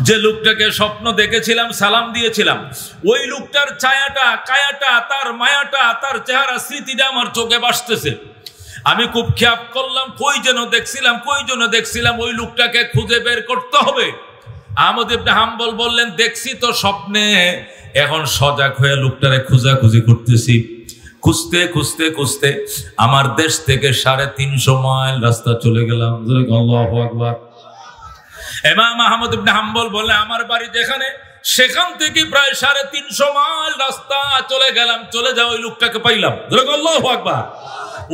যে লোকটাকে স্বপ্ন দেখেছিলাম, সালাম দিয়েছিলাম, ওই লোকটার ছায়াটা, কায়াটা, তার মায়াটা, তার চেহারা, স্মৃতিটা আমার চোখে ভাসতেছে। আমি খুব খেয়াল করলাম, কই যেন দেখছিলাম, ওই লোকটাকে খুঁজে বের করতে হবে। আহমদ ইবনে হাম্বল বললেন, দেখছি তো স্বপ্নে, এখন সজাগ হয়ে লোকটারে খোঁজাখুঁজি করতেছি। খুঁজতে আমার দেশ থেকে 350 মাইল রাস্তা চলে গেলাম। আল্লাহু আকবার। ইমাম আহমদ ইবনে হাম্বল বলে, আমার বাড়ি যেখানে, সেখান থেকে প্রায় 350 মাইল রাস্তা চলে গেলাম। চলে যাও, ওই লোকটাকে পাইলাম। আল্লাহু আকবার।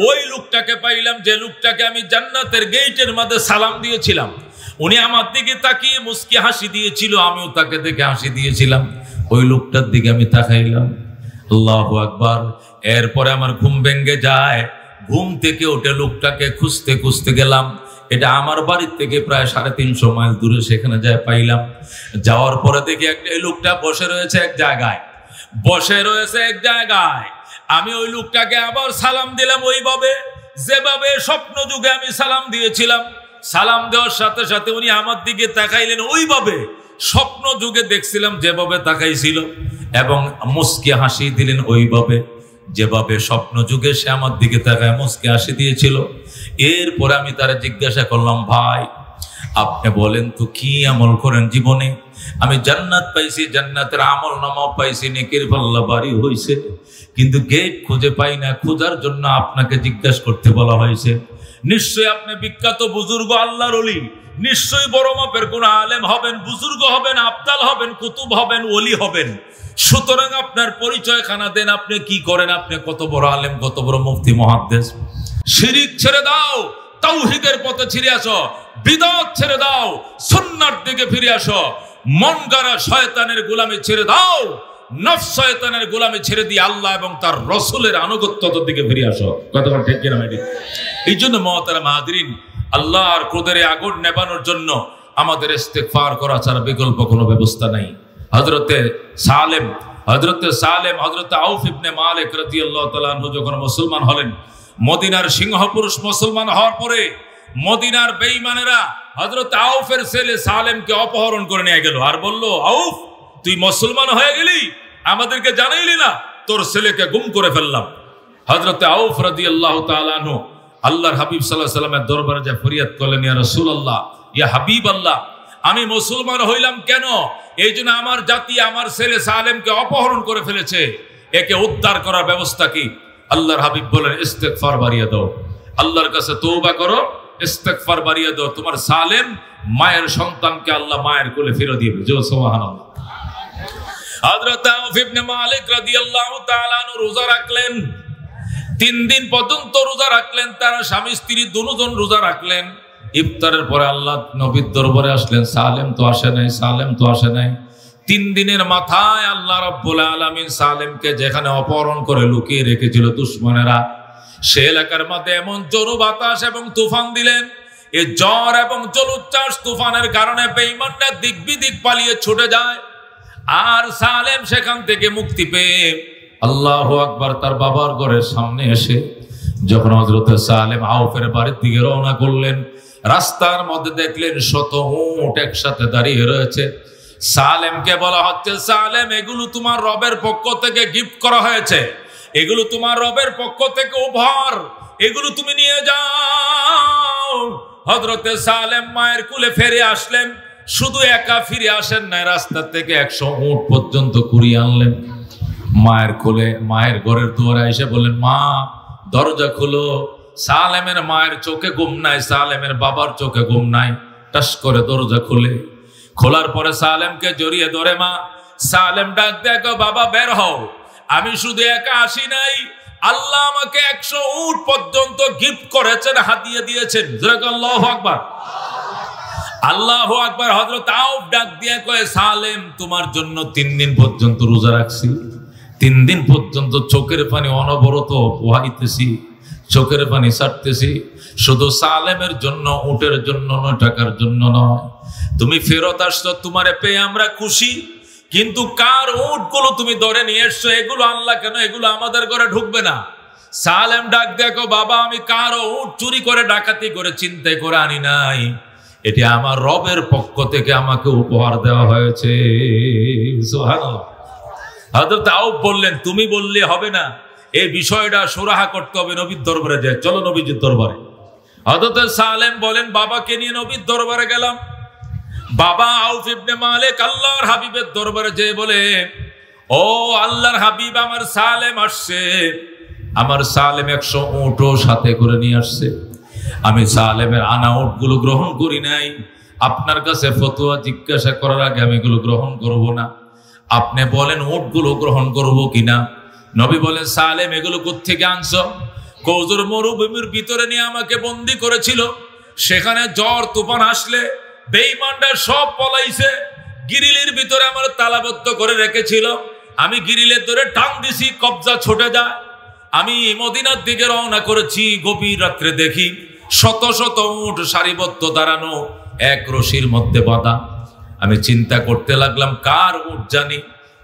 ওই লোকটাকে পাইলাম, যে লোকটাকে আমি জান্নাতের গেটের মধ্যে সালাম দিয়েছিলাম। উনি আমার দিকে তাকিয়ে মুস্কি হাসি দিয়েছিল, আমিও তাকে দেখে হাসি দিয়েছিলাম। ওই লোকটার দিকে আমি তাকাইলাম। আল্লাহু আকবার। এরপরে আমার ঘুম ভেঙে যায়। ঘুম থেকে উঠে লোকটাকে খুঁজতে গেলাম। এটা আমার বাড়ির থেকে প্রায় 350 মাইল দূরে, সেখানে যায় পাইলাম। যাওয়ার পরে দেখি একটা লোকটা বসে রয়েছে এক জায়গায়। আমি ওই লোকটাকে আবার সালাম দিলাম, ওইভাবে যেভাবে স্বপ্ন যুগে আমি সালাম দিয়েছিলাম। সালাম দেওয়ার সাথে সাথে উনি আমার দিকে তাকাইলেন, ওইভাবে স্বপ্ন যুগে দেখছিলাম যেভাবে তাকাইছিল, এবং মুস্কি হাসি দিলেন ওইভাবে যেভাবে স্বপ্ন যুগে সে আমার দিকে তাকায় মুস্কি হাসি দিয়েছিল। এরপরে আমি তারা জিজ্ঞাসা করলাম, ভাই আপনি বলেন তো কি আমল করেন জীবনে? আমি জান্নাত পাইছি, জান্নাতের আমল নামাও পাইছি, নেকির পাল্লা বাড়ি হয়েছে, কিন্তু গেট খুঁজে পাই না। খোঁজার জন্য আপনাকে জিজ্ঞাসা করতে বলা হয়েছে। নিশ্চয়ই আপনি বিখ্যাত বুজুর্গ, আল্লাহর ওলি, নিশ্চয়ই বড় মাপের কোন আলেম হবেন, বুজুর্গ হবেন, আবদাল হবেন, কুতুব হবেন, ওলি হবেন। সুতরাং আপনার পরিচয় খানা দেন, আপনি কি করেন, আপনি কত বড় আলেম, কত বড় মুফতি মুহাদ্দিস। শিরিক ছেড়ে দাও, তাওহীদের পথে ফিরে আসো, বিদআত ছেড়ে দাও, সুন্নাহর দিকে ফিরে আসো, মন গড়া শয়তানের গোলামি ছেড়ে দাও, নফস শয়তানের গোলামি ছেড়ে দিয়ে আল্লাহ এবং তার রাসূলের আনুগত্যের দিকে ফিরে আসো। কতক্ষণ ঠিক কিনা ভাই? এই জন্য মুহতারাম হাজরিন, আল্লাহর ক্রোধের আগুন নেভানোর জন্য আমাদের ইস্তেগফার করা ছাড়া বিকল্প কোনো ব্যবস্থা নাই। হযরতে সালেম, হযরতে আউফ ইবনে মালিক রাদিয়াল্লাহু তাআলা আনহু যখন মুসলমান হলেন, মদিনার সিংহ পুরুষ মুসলমান হওয়ার পরে মদিনার বেঈমানেরা হযরত আউফের ছেলে সালেমকে অপহরণ করে নিয়ে গেল, আর বলল, আউফ তুই মুসলমান হয়ে গেলি, আমাদেরকে জানাইলি না, তোর ছেলেকে গুম করে ফেললাম। হযরতে আউফ রাদিয়াল্লাহু তাআলা আনহু আল্লাহর হাবিব সাল্লাল্লাহু আলাইহি ওয়াসাল্লামের দরবারে যা ফরিয়াদ করলেন, ইয়া রাসূলুল্লাহ, ইয়া হাবিবাল্লাহ, আমি মুসলমান হইলাম কেন? এই জন্য আমার জাতি আমার ছেলে সালেমকে অপহরণ করে ফেলেছে, একে উদ্ধার করার ব্যবস্থা কি? আল্লাহর হাবিব বলেন, ইস্তেগফার বাড়িয়ে দাও, আল্লাহর কাছে তওবা করো, ইস্তেগফার বাড়িয়ে দাও, তোমার সালেম মায়ের সন্তানকে আল্লাহ মায়ের কোলে ফিরিয়ে দিবে। জোরে সুবহানাল্লাহ। হযরত আউফ ইবনে মালিক রাদিয়াল্লাহু তাআলা আনহু রোজা রাখলেন, 3 দিন পর্যন্ত রোজা রাখলেন, তারা স্বামী স্ত্রী দুজন রোজা রাখলেন। ইফতারের পরে আল্লাহ নবীর দরবারে আসলেন, সালেম তো আসে নাই। 3 দিনের মাথায় আল্লাহ রাব্বুল আলামিন সালেমকে যেখানে অপহরণ করে লুকিয়ে রেখেছিল দুশমনেরা, সে এলাকার মধ্যে এমন জোর বাতাস এবং তুফান দিলেন, এই ঝড় এবং জলোচ্ছ্বাস তুফানের কারণে বেঈমানরা দিক বিদিক পালিয়ে ছুটে যায়। আর সালেম সেখান থেকে মুক্তি পেয়ে আল্লাহু আকবার তার বাবার ঘরের সামনে এসে যখন হযরতে সালেম আউফের বাড়ির দিকে রওনা করলেন, রাস্তার মধ্যে দেখলেন শত উট একসাথে দাঁড়িয়ে রয়েছে। সালেমকে বলা হচ্ছে, সালেম এগুলো তোমার রবের পক্ষ থেকে গিফট করা হয়েছে, এগুলো তোমার রবের পক্ষ থেকে উপহার, এগুলো তুমি নিয়ে যাও। হযরতে সালেম মায়ের কোলে ফিরে আসলেন, শুধু একা ফিরে আসেন না, রাস্তা থেকে 100 উট পর্যন্ত কুড়িয়ে আনলেন। মায়ের কোলে, মায়ের ঘরের দুয়ারে এসে বললেন, মা দরজা খুলো। সালেমের মায়ের চোখে ঘুম নাই, সালেমের বাবার চোখে ঘুম নাই। টাস করে দরজা খোলার পরে সালেমকে জড়িয়ে ধরে মা। সালেম ডাক দেখো, বাবা বের হও, আমি শুধু একা আসি নাই, আল্লাহ আমাকে 100 উট পর্যন্ত গিফট করেছেন, হাদিয়া দিয়েছেন। আল্লাহু আকবার, আল্লাহু আকবার। হযরত আউফ ডাক দিয়ে কয়, সালেম তোমার জন্য 3 দিন পর্যন্ত রোজা রাখছি, 3 দিন পর্যন্ত চোখের পানি অনবরত বহাইতেছি, চোখের পানি ছাড়তেছি, শুধু সালেমের জন্য, উটের জন্য নয়, টাকার জন্য নয়। তুমি ফেরত আসছো, তোমারে পেয়ে আমরা খুশি, কিন্তু কার উটগুলো তুমি ধরে নিয়ে এসছো, এগুলো আল্লাহ কেন, এগুলো আমাদের ঘরে ঢুকবে না। সালেম ডাক দেখো, বাবা আমি কারো উট চুরি করে, ডাকাতি করে, চিন্তাই করে আনি নাই, এটি আমার রবের পক্ষ থেকে আমাকে উপহার দেওয়া হয়েছে। সুবহানাল্লাহ। হযরত আউফ বললেন, তুমি বললে হবে না, এই বিষয়টা সুরাহা করতে হবে, নবীর দরবারে যায়, চলো নবীজির দরবারে। হযরত সালেম বলেন, বাবাকে নিয়ে নবীর দরবারে গেলাম। বাবা আউফ ইবনে মালিক আল্লাহর হাবিবের দরবারে যেয়ে বলে, ও আল্লাহর হাবিব, আমার সালেম আসছে। আমার সালেম 100 উটও সাথে করে নিয়ে আসছে। আমি সালেমের আনা উটগুলো গ্রহণ করি নাই। আপনার কাছে ফতোয়া জিজ্ঞাসা করার আগে আমি এগুলো গ্রহণ করব না। আপনি বলেন উটগুলো গ্রহণ করব কিনা। নবী বলেন, সালেম এগুলো কোত্থেকে আনছো? কৌজুর মরুভূমির ভিতরে নিয়ে আমাকে বন্দী করেছিল। সেখানে ঝড় তুফান আসলে বেঈমানরা সব পলাইছে। গিরিলের ভিতরে আমার তালাবদ্ধ করে রেখেছিল। আমি গিরিলের ধরে টান দিছি, কবজা ছুটে যায়। আমি মদিনার দিকে রওনা করেছি। গভীর রাত্রে দেখি শত শত উট সারিবদ্ধ দাঁড়ানো, এক রশির মধ্যে বাঁধা। আমি চিন্তা করতে লাগলাম, কার উট জানি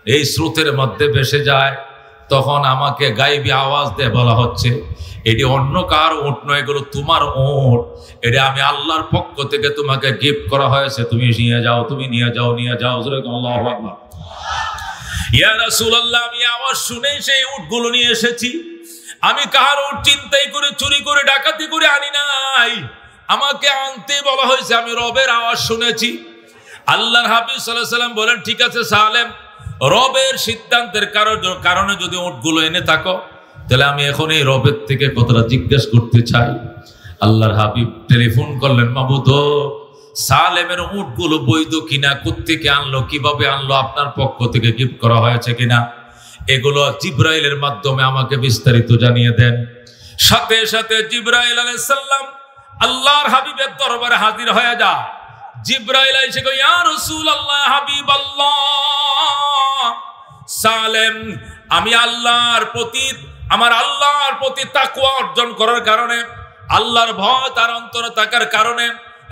এই স্রোতের মধ্যে ভেসে যায়। তখন আমাকে গায়েবী আওয়াজ দিয়ে বলা হচ্ছে, এটি অন্য কার উট নয়, এগুলো তোমার উট। এটা আমি আল্লাহর পক্ষ থেকে তোমাকে গিফট করা হয়েছে, তুমি নিয়ে যাও, তুমি নিয়ে যাও, নিয়ে যাও। আল্লাহু আকবার। ইয়া রাসূলুল্লাহ, আমি আওয়াজ শুনে সেই উটগুলো নিয়ে এসেছি। আমি কার উট চিন্তাই করে, চুরি করে, ডাকাতি করে আনি নাই। আমাকে আনতে বলা হয়েছে, আমি রবের আওয়াজ শুনেছি। আল্লাহর হাবিব সাল্লাল্লাহু আলাইহি ওয়াসাল্লাম বলেন, ঠিক আছে সালেম, রবের সিদ্ধান্তের কারণে যদি উটগুলো এনে থাকো, তাহলে আমি এখন এই রবের থেকে কথাটা জিজ্ঞেস করতে চাই। আল্লাহর হাবিব টেলিফোন করলেন, মাবুদ, সালেমের উটগুলো বৈধ কিনা, কোত্থেকে আনলো, কিভাবে আনলো, আপনার পক্ষ থেকে গিফট করা হয়েছে কিনা, এগুলো জিবরাইলের মাধ্যমে আমাকে বিস্তারিত জানিয়ে দেন। সাথে সাথে জিবরাইল আলাইহিস সালাম আল্লাহর হাবিবের দরবারে হাজির হয়ে যায়। জিবরাইল এসে কয়, ইয়া রাসূলুল্লাহ, হাবিবাল্লাহ, সালেম আমি আল্লাহর প্রতি তাকওয়া অর্জন করার কারণে, আল্লাহর ভয় তার অন্তরে থাকার কারণে,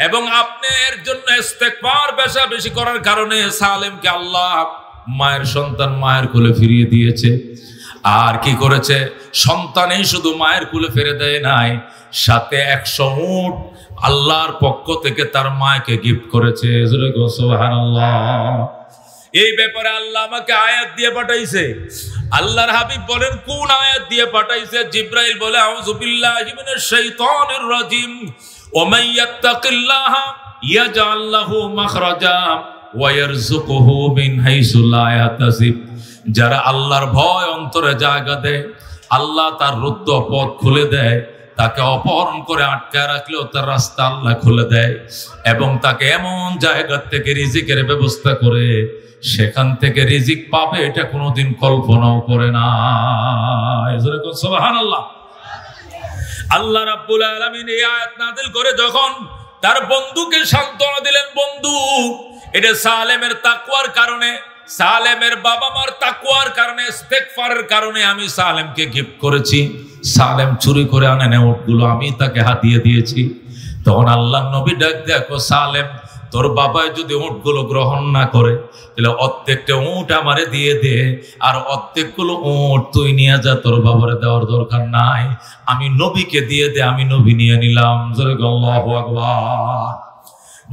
এবং আপনার জন্য ইস্তেগফার বেশি করার কারণে সালেমকে আল্লাহ মায়ের সন্তান মায়ের কোলে ফিরিয়ে দিয়েছে। আর কি করেছে? সন্তানই শুধু মায়ের কোলে ফিরে দেয় নাই, সাথে 100 উট আল্লাহর পক্ষ থেকে তার মাকে গিফট করেছে। সুবহানাল্লাহ। এই ব্যাপারে আল্লাহ আমাকে আয়াত দিয়ে পাঠাইছে। আল্লাহর হাবিব বলেন, কোন আয়াত দিয়ে পাঠাইছে? জিবরাইল বলে, আউযু বিল্লাহি মিনাশ শাইতানির রাজিম, ওয়া মান ইয়াত্তাকিল্লাহা ইয়াজআল লাহু মাখরাজা ওয়া ইয়ারযুকুহু মিন হাইসু লা ইয়াহতাসিব। যারা আল্লাহর ভয় অন্তরে জায়গা দেয়, আল্লাহ তার রুদ্ধ পথ খুলে দেয়। তাকে অপহরণ করে আটকায় রাখলেও তার রাস্তা আল্লাহ খুলে দেয়, এবং তাকে এমন জায়গা থেকে রিজিকের ব্যবস্থা করে সেখান থেকে রিজিক পাবে, এটা কোনোদিন কল্পনাও করে না। সুবহানাল্লাহ। আল্লাহ রাব্বুল আলামিন এই আয়াত নাযিল করে যখন তার বন্ধুকে সান্ত্বনা দিলেন, বন্ধু, এটা সালেমের তাকওয়ার কারণে, সালেমের বাবা মার তাকওয়ার কারণে, ইস্তেগফারের কারণে আমি সালেমকে গিফট করেছি। সালেম চুরি করে আনে না উটগুলো, আমি তাকে হাতিয়ে দিয়েছি। তখন আল্লাহর নবী ডাক দেখো, সালেম, তোর বাবা যদি উটগুলো গ্রহণ না করে, তাহলে অর্ধেকটা উট আমারে দিয়ে দে, আর অর্ধেকগুলো উট তুই নিয়ে যা, তোর বাবারে দেওয়ার দরকার নাই, আমি নবীকে দিয়ে দে, আমি নবী নিয়ে নিলাম। আল্লাহু আকবার।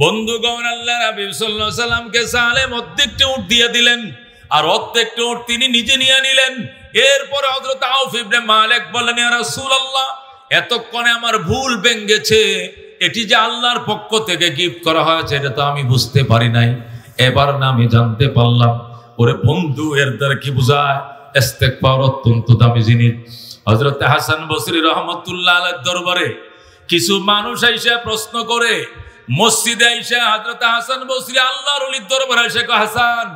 বন্ধুগণ, আল্লাহ হাবিব সাল্লাল্লাহু আলাইহি সাল্লামকে সালেম অর্ধেকটা উট দিয়ে দিলেন, আর অর্ধেকটা উট তিনি নিজে নিয়ে নিলেন। এরপরে হযরত আউফ ইবনে মালিক বললেন, ইয়া রাসূলুল্লাহ, এতক্ষণে আমার ভুল ভেঙেছে। এটি যে আল্লাহর পক্ষ থেকে গিফট করা হয়েছে, এটা তো আমি বুঝতে পারি নাই, এবার না আমি জানতে পারলাম। ওরে বন্ধু, এর দ্বারা কি বোঝায়? ইস্তেগফার অত্যন্ত দামি জিনিস। হযরত হাসান বসরি রাহমাতুল্লাহ আলাইহির দরবারে কিছু মানুষ আইসা প্রশ্ন করে, মসজিদে আইসা হযরত হাসান বসরি আল্লাহর ওলির দরবারে এসে কয়, হাসান,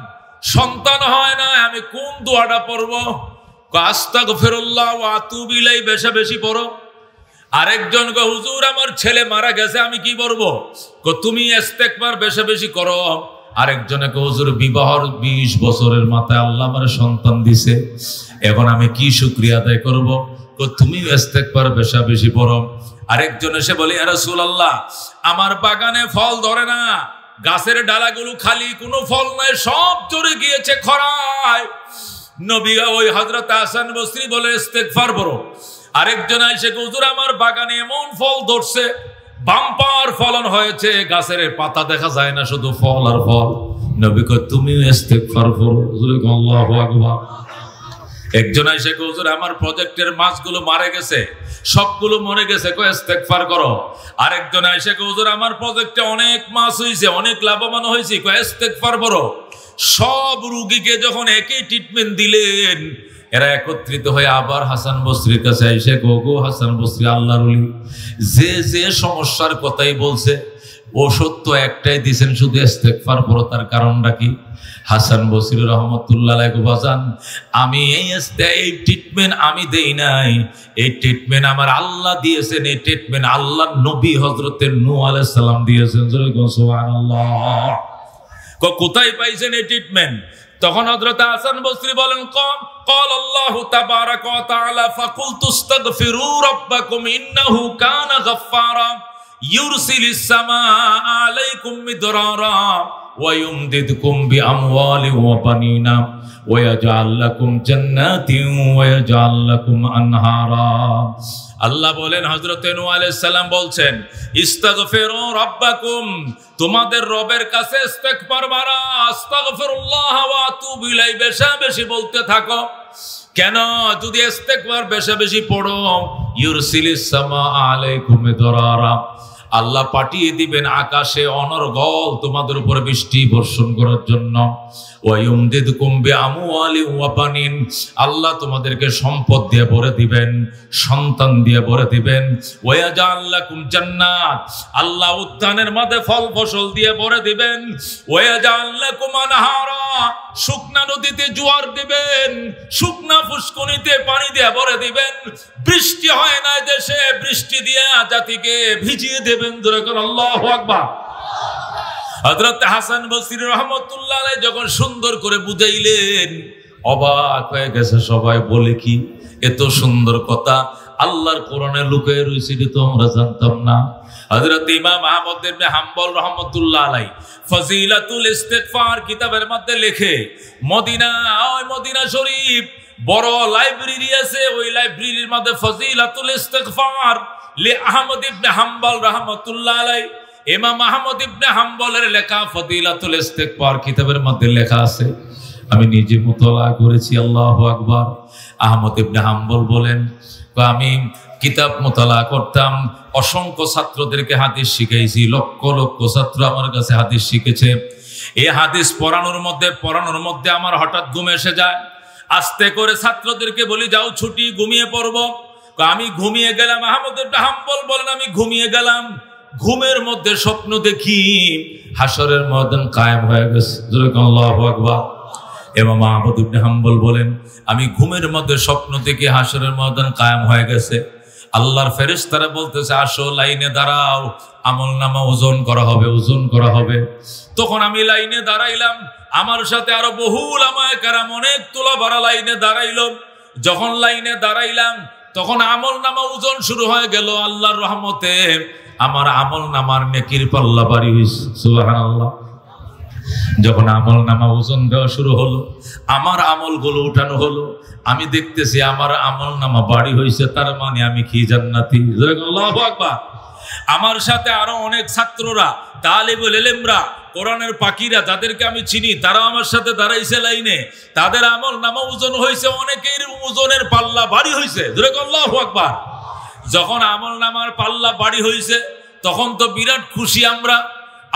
সন্তান হয় না, আমি কোন দোয়াটা পড়বো? আস্তাগফিরুল্লাহ ওয়া আতুবু ইলাইহি বেশি পড়ো। আরেকজন কয়, হুজুর, আমার ছেলে মারা গেছে, আমি কি করবো? তুমি ইস্তেগফার বেশি করো। আরেকজনে কয়, হুজুর, বিবাহর 20 বছরের মাথায় আল্লাহ আমার সন্তান দিছে, এখন আমি কি শুকরিয়া আদায় করবো? তুমি ইস্তেগফার বেশি পড়ো। আরেকজন এসে বলে, ইয়া রাসূলুল্লাহ, আমার বাগানে ফল ধরে না, গাছের ডালাগুলো খালি, কোনো ফল নাই, সব জড়ে গিয়েছে খরায়। নবী ওই হযরত হাসান বসরি বলে, ইস্তেগফার পড়ো। আরেকজন এসে, হুজুর, আমার বাগানে এমন ফল ধরছে, বাম্পার ফলন হয়েছে, গাছের পাতা দেখা যায় না, শুধু ফল আর ফল। নবী কয় তুমি ইস্তেগফার করো। আল্লাহু আকবার। একজন এসে কয় হুজুর আমার প্রজেক্টের মাছগুলো মারা গেছে, সবগুলো মরে গেছে, কয় ইস্তেগফার করো। আরেকজন এসে কয় হুজুর আমার প্রজেক্টে অনেক মাছ হয়েছে, অনেক লাভবান হয়েছে, কয় ইস্তেগফার করো। সব রোগীকে যখন একই ট্রিটমেন্ট দিলেন, এরা একত্রিত হয়ে আবার হাসান বসরির কাছে এসে গো হাসান বসরি আল্লাহর ওলি, যে যে সমস্যার কথাই বলছে ওষুধ তো একটাই দিয়েছেন, শুধু ইস্তেগফার করো, তার কারণটা কি? হাসান বসরি রহমতুল্লাহ আলাইহি বাজান, আমি এই ট্রিটমেন্ট আমি দেই নাই, এই ট্রিটমেন্ট আমার আল্লাহ দিয়েছেন, এই ট্রিটমেন্ট আল্লাহর নবী হযরতে নূহ আলাইহিস সালাম দিয়েছেন। সুবহানাল্লাহ। কোথায় পাইছেন এই ট্রিটমেন্ট? তখন হযরত হাসান বসরি বলেন قال الله تبارك وتعالى فقلت استغفروا ربكم انه كان غفارا يرسل السماء عليكم مدرارا ويمددكم باموال وبنين ويجعل لكم جنات ويجعل لكم انهارا। আল্লাহ বলেন, হযরত নূহ আলাইহিস সালাম বলছেন ইস্তাগফিরু রাব্বাকুম, তোমাদের রবের কাছে ইস্তেগফার বাড়া, আস্তাগফিরুল্লাহ ওয়া আতুবু ইলাইহি বেশি বেশি বলতে থাকো। কেন? যদি ইস্তেগফার বেশি বেশি পড়ো, ইউরসিলিস সামা আলাইকুম মিদরারা, আল্লাহ পাঠিয়ে দিবেন আকাশে অনর্গল তোমাদের উপর বৃষ্টি বর্ষণ করার জন্য। ওয়ায়ুমদিদকুম বিআমওয়ালি ওয়া বানিন, আল্লাহ তোমাদেরকে সম্পদ দিয়ে ভরে দিবেন, সন্তান দিয়ে ভরে দিবেন। ওয়ায়াজআল লাকুম জান্নাত, আল্লাহ উদ্যানের মধ্যে ফল ফসল দিয়ে ভরে দিবেন। ওয়ায়াজআল লাকুম আনহারা, শুকনা নদীতে জোয়ার দিবেন, শুকনা ফুসকুনিতে পানি দিয়ে ভরে দিবেন। বৃষ্টি হয় না দেশে, বৃষ্টি দিয়ে জাতিকে ভিজিয়ে দেবেন। আল্লাহু আকবার। হযরত হাসান বসরি রাহমাতুল্লাহ আলাইহি যখন সুন্দর করে বুঝাইলেন, অবাক হয়ে গেছে সবাই। বলে কি এত সুন্দর কথা আল্লাহর কোরআনে লুকিয়ে রয়েছে, এটা তো আমরা জানতাম না। হযরত ইমাম আহমদ ইবনে হাম্বল রাহমাতুল্লাহ আলাইহি ফজিলাতুল ইস্তিগফার কিতাবের মধ্যে লেখে, মদিনা শরীফ বড় লাইব্রেরি আছে, ওই লাইব্রেরির মধ্যে ফজিলাতুল ইস্তিগফার লি আহমদ ইবনে হাম্বল রাহমাতুল্লাহ আলাইহি, ইমাম আহমদ ইবনে হাম্বলের লেখা ফজিলাতুল ইস্তিগফার কিতাবের মধ্যে লেখা আছে। আমি নিজে মুতালা করেছি। আল্লাহু আকবার। আহমদ ইবনে হাম্বল বলেন, আমি কিতাব মুতালা করতাম, অসংখ্য ছাত্রদেরকে হাদিস শিখাইছি, লক্ষ লক্ষ ছাত্র আমার কাছে হাদিস শিখেছে। এই হাদিস পড়ানোর মধ্যে আমার হঠাৎ ঘুম এসে যায়। আস্তে করে ছাত্রদেরকে বলি, যাও ছুটি, ঘুমিয়ে পড়বো। আমি ঘুমিয়ে গেলাম। আহমদ ইবনে হাম্বল বলেন, আমি ঘুমিয়ে গেলাম, ঘুমের মধ্যে স্বপ্ন দেখি হাসরের ময়দান কায়েম হয়ে গেছে। আল্লাহু আকবার। ইমাম আহমদ ইবনে হাম্বল বলেন, আমি ঘুমের মধ্যে স্বপ্ন দেখি হাসরের ময়দান কায়েম হয়ে গেছে। আল্লাহর ফেরেশতারা বলতেছে, আসো লাইনে দাঁড়াও, আমলনামা ওজন করা হবে। তখন আমি লাইনে দাঁড়াইলাম, আমার সাথে আরো বহু উলামায়ে কেরাম অনেক তোলা ভরা লাইনে দাঁড়াইল। যখন লাইনে দাঁড়াইলাম তখন আমলনামা ওজন শুরু হয়ে গেল। আল্লাহর রহমতে আমার আমলনামার নেকির পাল্লা বাড়ি হয়েছে। সুবহানাল্লাহ। যখন আমলনামা ওজন দেওয়া শুরু হলো, আমার আমলগুলো উঠানো হলো, আমি দেখতেছি আমার আমলনামা বাড়ি হয়েছে, তার মানে আমি কি জান্নাতি। আল্লাহু আকবার। আমার সাথে আরো অনেক ছাত্ররা, তালিবুল ইলমরা, কোরআনের পাখিরা, যাদেরকে আমি চিনি, তারা আমার সাথে দাঁড়াইছে লাইনে। তাদের আমলনামা ওজন হয়েছে, অনেকের ওজনের পাল্লা ভারী হয়েছে। আল্লাহু আকবার। যখন আমলনামার পাল্লা ভারী হয়েছে তখন তো বিরাট খুশি আমরা।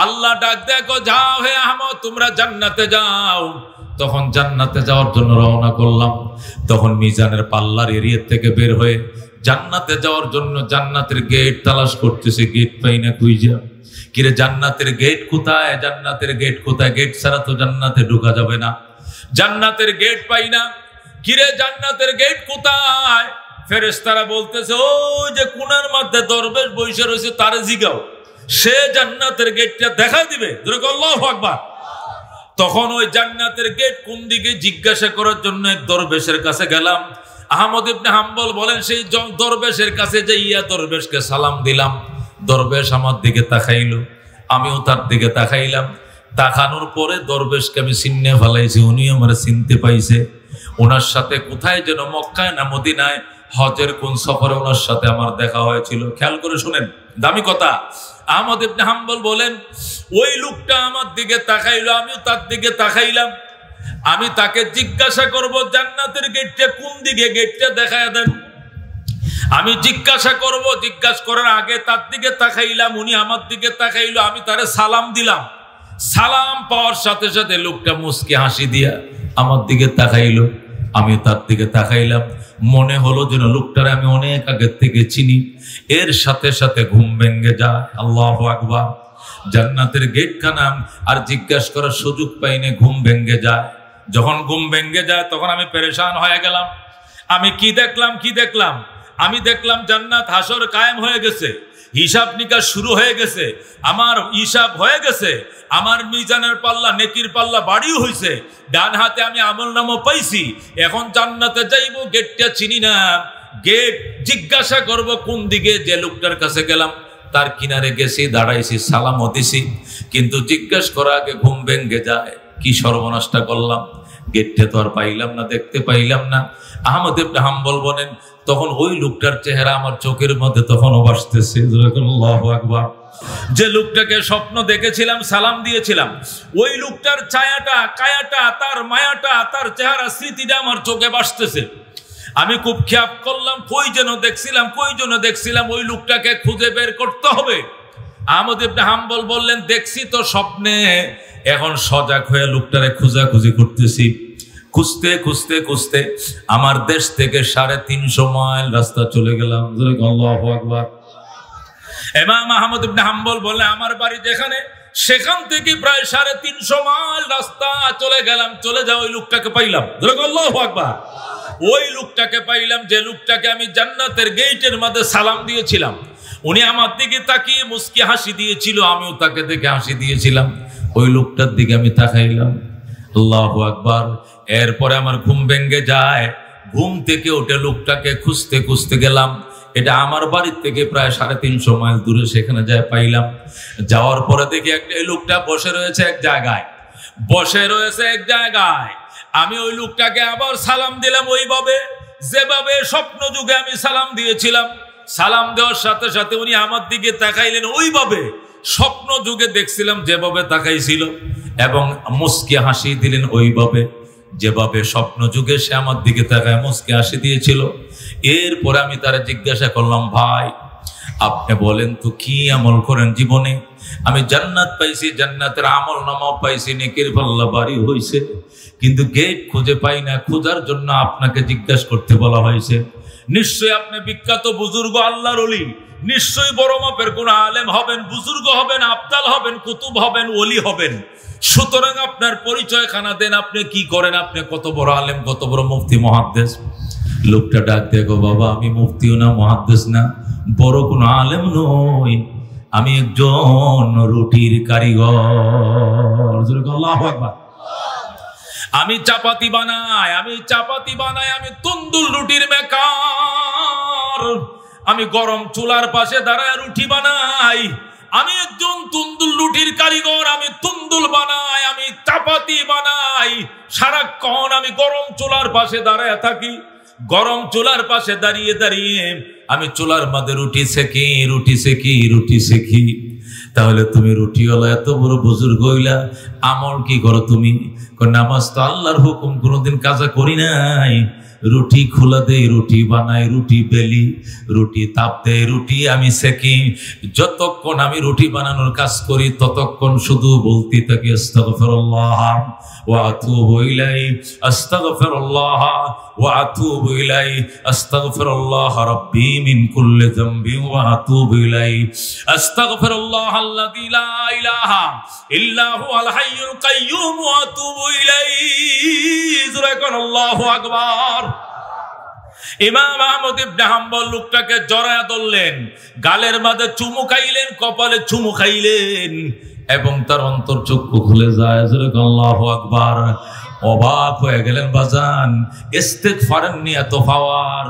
আল্লাহ ডাক দেখো, যাও হে আহমদ, তোমরা জান্নাতে যাও। তখন জান্নাতে যাওয়ার জন্য রওনা করলাম। তখন মিজানের পাল্লার এরিয়া থেকে বের হয়ে জান্নাতে যাওয়ার জন্য জান্নাতের গেট তালাশ করতেছে, গেট পাই না। খুঁজা কিরে জান্নাতের গেট কোথায়, জান্নাতের গেট কোথায়? গেট ছাড়া তো জান্নাতে ঢোকা যাবে না। জান্নাতের গেট পাই না। কিরে জান্নাতের গেট কোথায়? ফেরেশতারা বলতেছে, ওই যে কোণার মধ্যে দরবেশ বসে রয়েছে, তারে জিগাও, সে জান্নাতের গেটটা দেখা দিবে। আল্লাহু আকবার। তখন ওই জান্নাতের গেট কোন দিকে জিজ্ঞাসা করার জন্য এক দরবেশের কাছে গেলাম। আহমদ ইবনে হাম্বল বলেন, সেই দরবেশের কাছে যাইয়া দরবেশকে সালাম দিলাম। দরবেশ আমার দিকে তাকাইলো, আমিও তার দিকে তাকাইলাম। তাকানোর পরে দরবেশকে আমি চিনে ফেলাইছি, উনি আমার চিনতে পাইছে। ওনার সাথে কোথায় যেন মক্কায় না মদিনায় হজের কোন সফরে ওনার সাথে আমার দেখা হয়েছিল, খেয়াল করে শুনেন, দামি কথা। আহমদ ইবনে হাম্বল বলেন, ওই লোকটা আমার দিকে তাকাইলো, আমিও তার দিকে তাকাইলাম। আমি তাকে জিজ্ঞাসা করব, জান্নাতের গেটটা কোন দিকে, গেটটা দেখায় দেন। আমি জিজ্ঞাসা করব, জিজ্ঞাসা করার আগে তার দিকে তাকাইলাম, উনি আমার দিকে তাকাইলো, আমি তারে সালাম দিলাম। সালাম পাওয়ার সাথে সাথে লোকটা মুস্কি হাসি দিয়া আমার দিকে তাকাইলো, আমি তার দিকে তাকাইলাম। মনে হলো যেন লোকটারে আমি অনেক আগের থেকে চিনি। এর সাথে সাথে ঘুম ভেঙে যায়। আল্লাহু আকবার। জান্নাতের গেট খানা আর জিজ্ঞাসা করার সুযোগ পাইনি, ঘুম ভেঙে যায়। যখন ঘুম ভেঙে যায় তখন আমি পেরেশান হয়ে গেলাম। আমি কি দেখলাম? আমি দেখলাম জান্নাত হাসর কায়েম হয়ে গেছে, হিসাব নিকাশ শুরু হয়ে গেছে, আমার হিসাব হয়ে গেছে, আমার মিজানের পাল্লা, নেকির পাল্লা বাড়িও হয়েছে, ডান হাতে আমি আমলনামা পাইছি। এখন জান্নাতে যাইব, গেটটা চিনি না, গেট জিজ্ঞাসা করব কোন দিকে। যে লোকটার কাছে গেলাম তার কিনারে গেছি, দাঁড়াইছি, সালামও দিছি, কিন্তু জিজ্ঞাসা করার আগে ঘুম ভেঙে যায়। কি সর্বনাশটা করলাম, গেটটা তো আর পাইলাম না, দেখতে পাইলাম না। আহমদ ইবনে হাম্বল বলেন, তখন ওই লোকটার চেহারা আমার চোখের মধ্যে তখনও ভাসতেছে। আল্লাহু আকবার। যে লোকটাকে স্বপ্ন দেখেছিলাম, সালাম দিয়েছিলাম, ওই লোকটার ছায়াটা, কায়াটা, তার মায়াটা, তার চেহারা, স্মৃতিটা আমার চোখে ভাসতেছে। আমি খুব খেয়াল করলাম, কই যেন দেখছিলাম, ওই লোকটাকে খুঁজে বের করতে হবে। আহমদ ইবনে হাম্বল বললেন, দেখছি তো স্বপ্নে, এখন সজাগ হয়ে লোকটারে খোঁজাখুঁজি করতেছি। খুঁজতে আমার দেশ থেকে 350 মাইল রাস্তা চলে গেলাম। আল্লাহু আকবার। ইমাম আহমদ ইবনে হাম্বল বলে, আমার বাড়ি যেখানে, সেখান থেকে প্রায় 350 মাইল রাস্তা চলে গেলাম। চলে যাও, ওই লোকটাকে পাইলাম। আল্লাহু আকবার। ওই লোকটাকে পাইলাম, যে লোকটাকে আমি জান্নাতের গেটের মধ্যে সালাম দিয়েছিলাম। উনি আমার দিকে তাকিয়ে মুস্কি হাসি দিয়েছিল, আমিও তাকে দেখে হাসি দিয়েছিলাম। ওই লোকটার দিকে আমি তাকাইলাম। আল্লাহু আকবার। এরপরে আমার ঘুম ভেঙে যায়। ঘুম থেকে উঠে লোকটাকে খুঁজতে গেলাম। এটা আমার বাড়ির থেকে প্রায় 350 মাইল দূরে, সেখানে যায় পাইলাম। যাওয়ার পরে দেখি একটা লোকটা বসে রয়েছে এক জায়গায়। আমি ওই লোকটাকে আবার সালাম দিলাম, ওইভাবে যেভাবে স্বপ্ন যুগে আমি সালাম দিয়েছিলাম। সালাম দেওয়ার সাথে সাথে উনি আমার দিকে তাকাইলেন, ওইভাবে স্বপ্ন যুগে দেখছিলাম যেভাবে তাকাইছিল, এবং মুস্কি হাসি দিলেন ওইভাবে যেভাবে স্বপ্ন যুগে সে আমার দিকে তাকায় মুস্কি হাসি দিয়েছিল। এরপরে আমি তারা জিজ্ঞাসা করলাম, ভাই আপনি বলেন তো কি আমল করেন জীবনে? আমি জান্নাত পাইছি, জান্নাতের আমল নামাও পাইছি, নেকির পাল্লা বাড়ি হয়েছে, কিন্তু গেট খুঁজে পাই না। খোঁজার জন্য আপনাকে জিজ্ঞাসা করতে বলা হয়েছে। নিশ্চয়ই আপনি বিখ্যাত বুজুর্গ, আল্লাহর ওলি, নিশ্চয়ই বড় মাপের কোন আলেম হবেন, বুজুর্গ হবেন, আবদাল হবেন, কুতুব হবেন, ওলি হবেন। সুতরাং আপনার পরিচয় খানা দেন, আপনি কি করেন, আপনি কত বড় আলেম, কত বড় মুফতি, মুহাদ্দিস। লোকটা ডাক দেখো, বাবা আমি মুফতিও না, মুহাদ্দিস না, বড় কোন আলেম নই, আমি একজন রুটির কারিগর। আল্লাহু আকবার। আমি চাপাতি বানাই, আমি তন্দুর রুটির মেকার। আমি গরম চুলার পাশে দাঁড়ায় রুটি বানাই। আমি একজন তন্দুর রুটির কারিগর। আমি তন্দুল বানাই, আমি চাপাতি বানাই। সারাক্ষণ আমি গরম চুলার পাশে দাঁড়ায় থাকি। গরম চুলার পাশে দাঁড়িয়ে আমি চুলার মধ্যে রুটি সেকি। তাহলে তুমি রুটিওয়ালা, এত বড় বুজুর্গ হইলা, আমল কি করো তুমি? নামাজ তো আল্লাহর হুকুম, কোনোদিন কাজা করি নাই। রুটি খোলা দেই, রুটি বানাই, রুটি বেলি, রুটি তাপ দেই, রুটি আমি সেকি। যতক্ষণ আমি রুটি বানানোর কাজ করি ততক্ষণ শুধু বলতে থাকি, আস্তাগফিরুল্লাহ ওয়া আতুবু ইলাইহি, আস্তাগফিরুল্লাহ ওয়া আতুবু ইলাইহি, আস্তাগফিরুল্লাহ রাব্বি মিন কুল্লি যামবি ওয়া আতুবু ইলাইহি, আস্তাগফিরুল্লাহ আল্লাযী লা ইলাহা ইল্লা হুয়াল হাইয়ুল কাইয়্যুম ওয়া আতুবু ইলাইহি। আল্লাহু আকবার। ইমাম আহমদ ইবনে হাম্বল লোকটাকে জড়ায়া ধরলেন, গালের মাঝে চুমু খাইলেন, কপালে চুমু খাইলেন, এবং তার অন্তর্চক্ষু খুলে যায়। আল্লাহু আকবার। অবাক হয়ে গেলেন বাজান। ইস্তেগফারের নিয়ত পাওয়ার,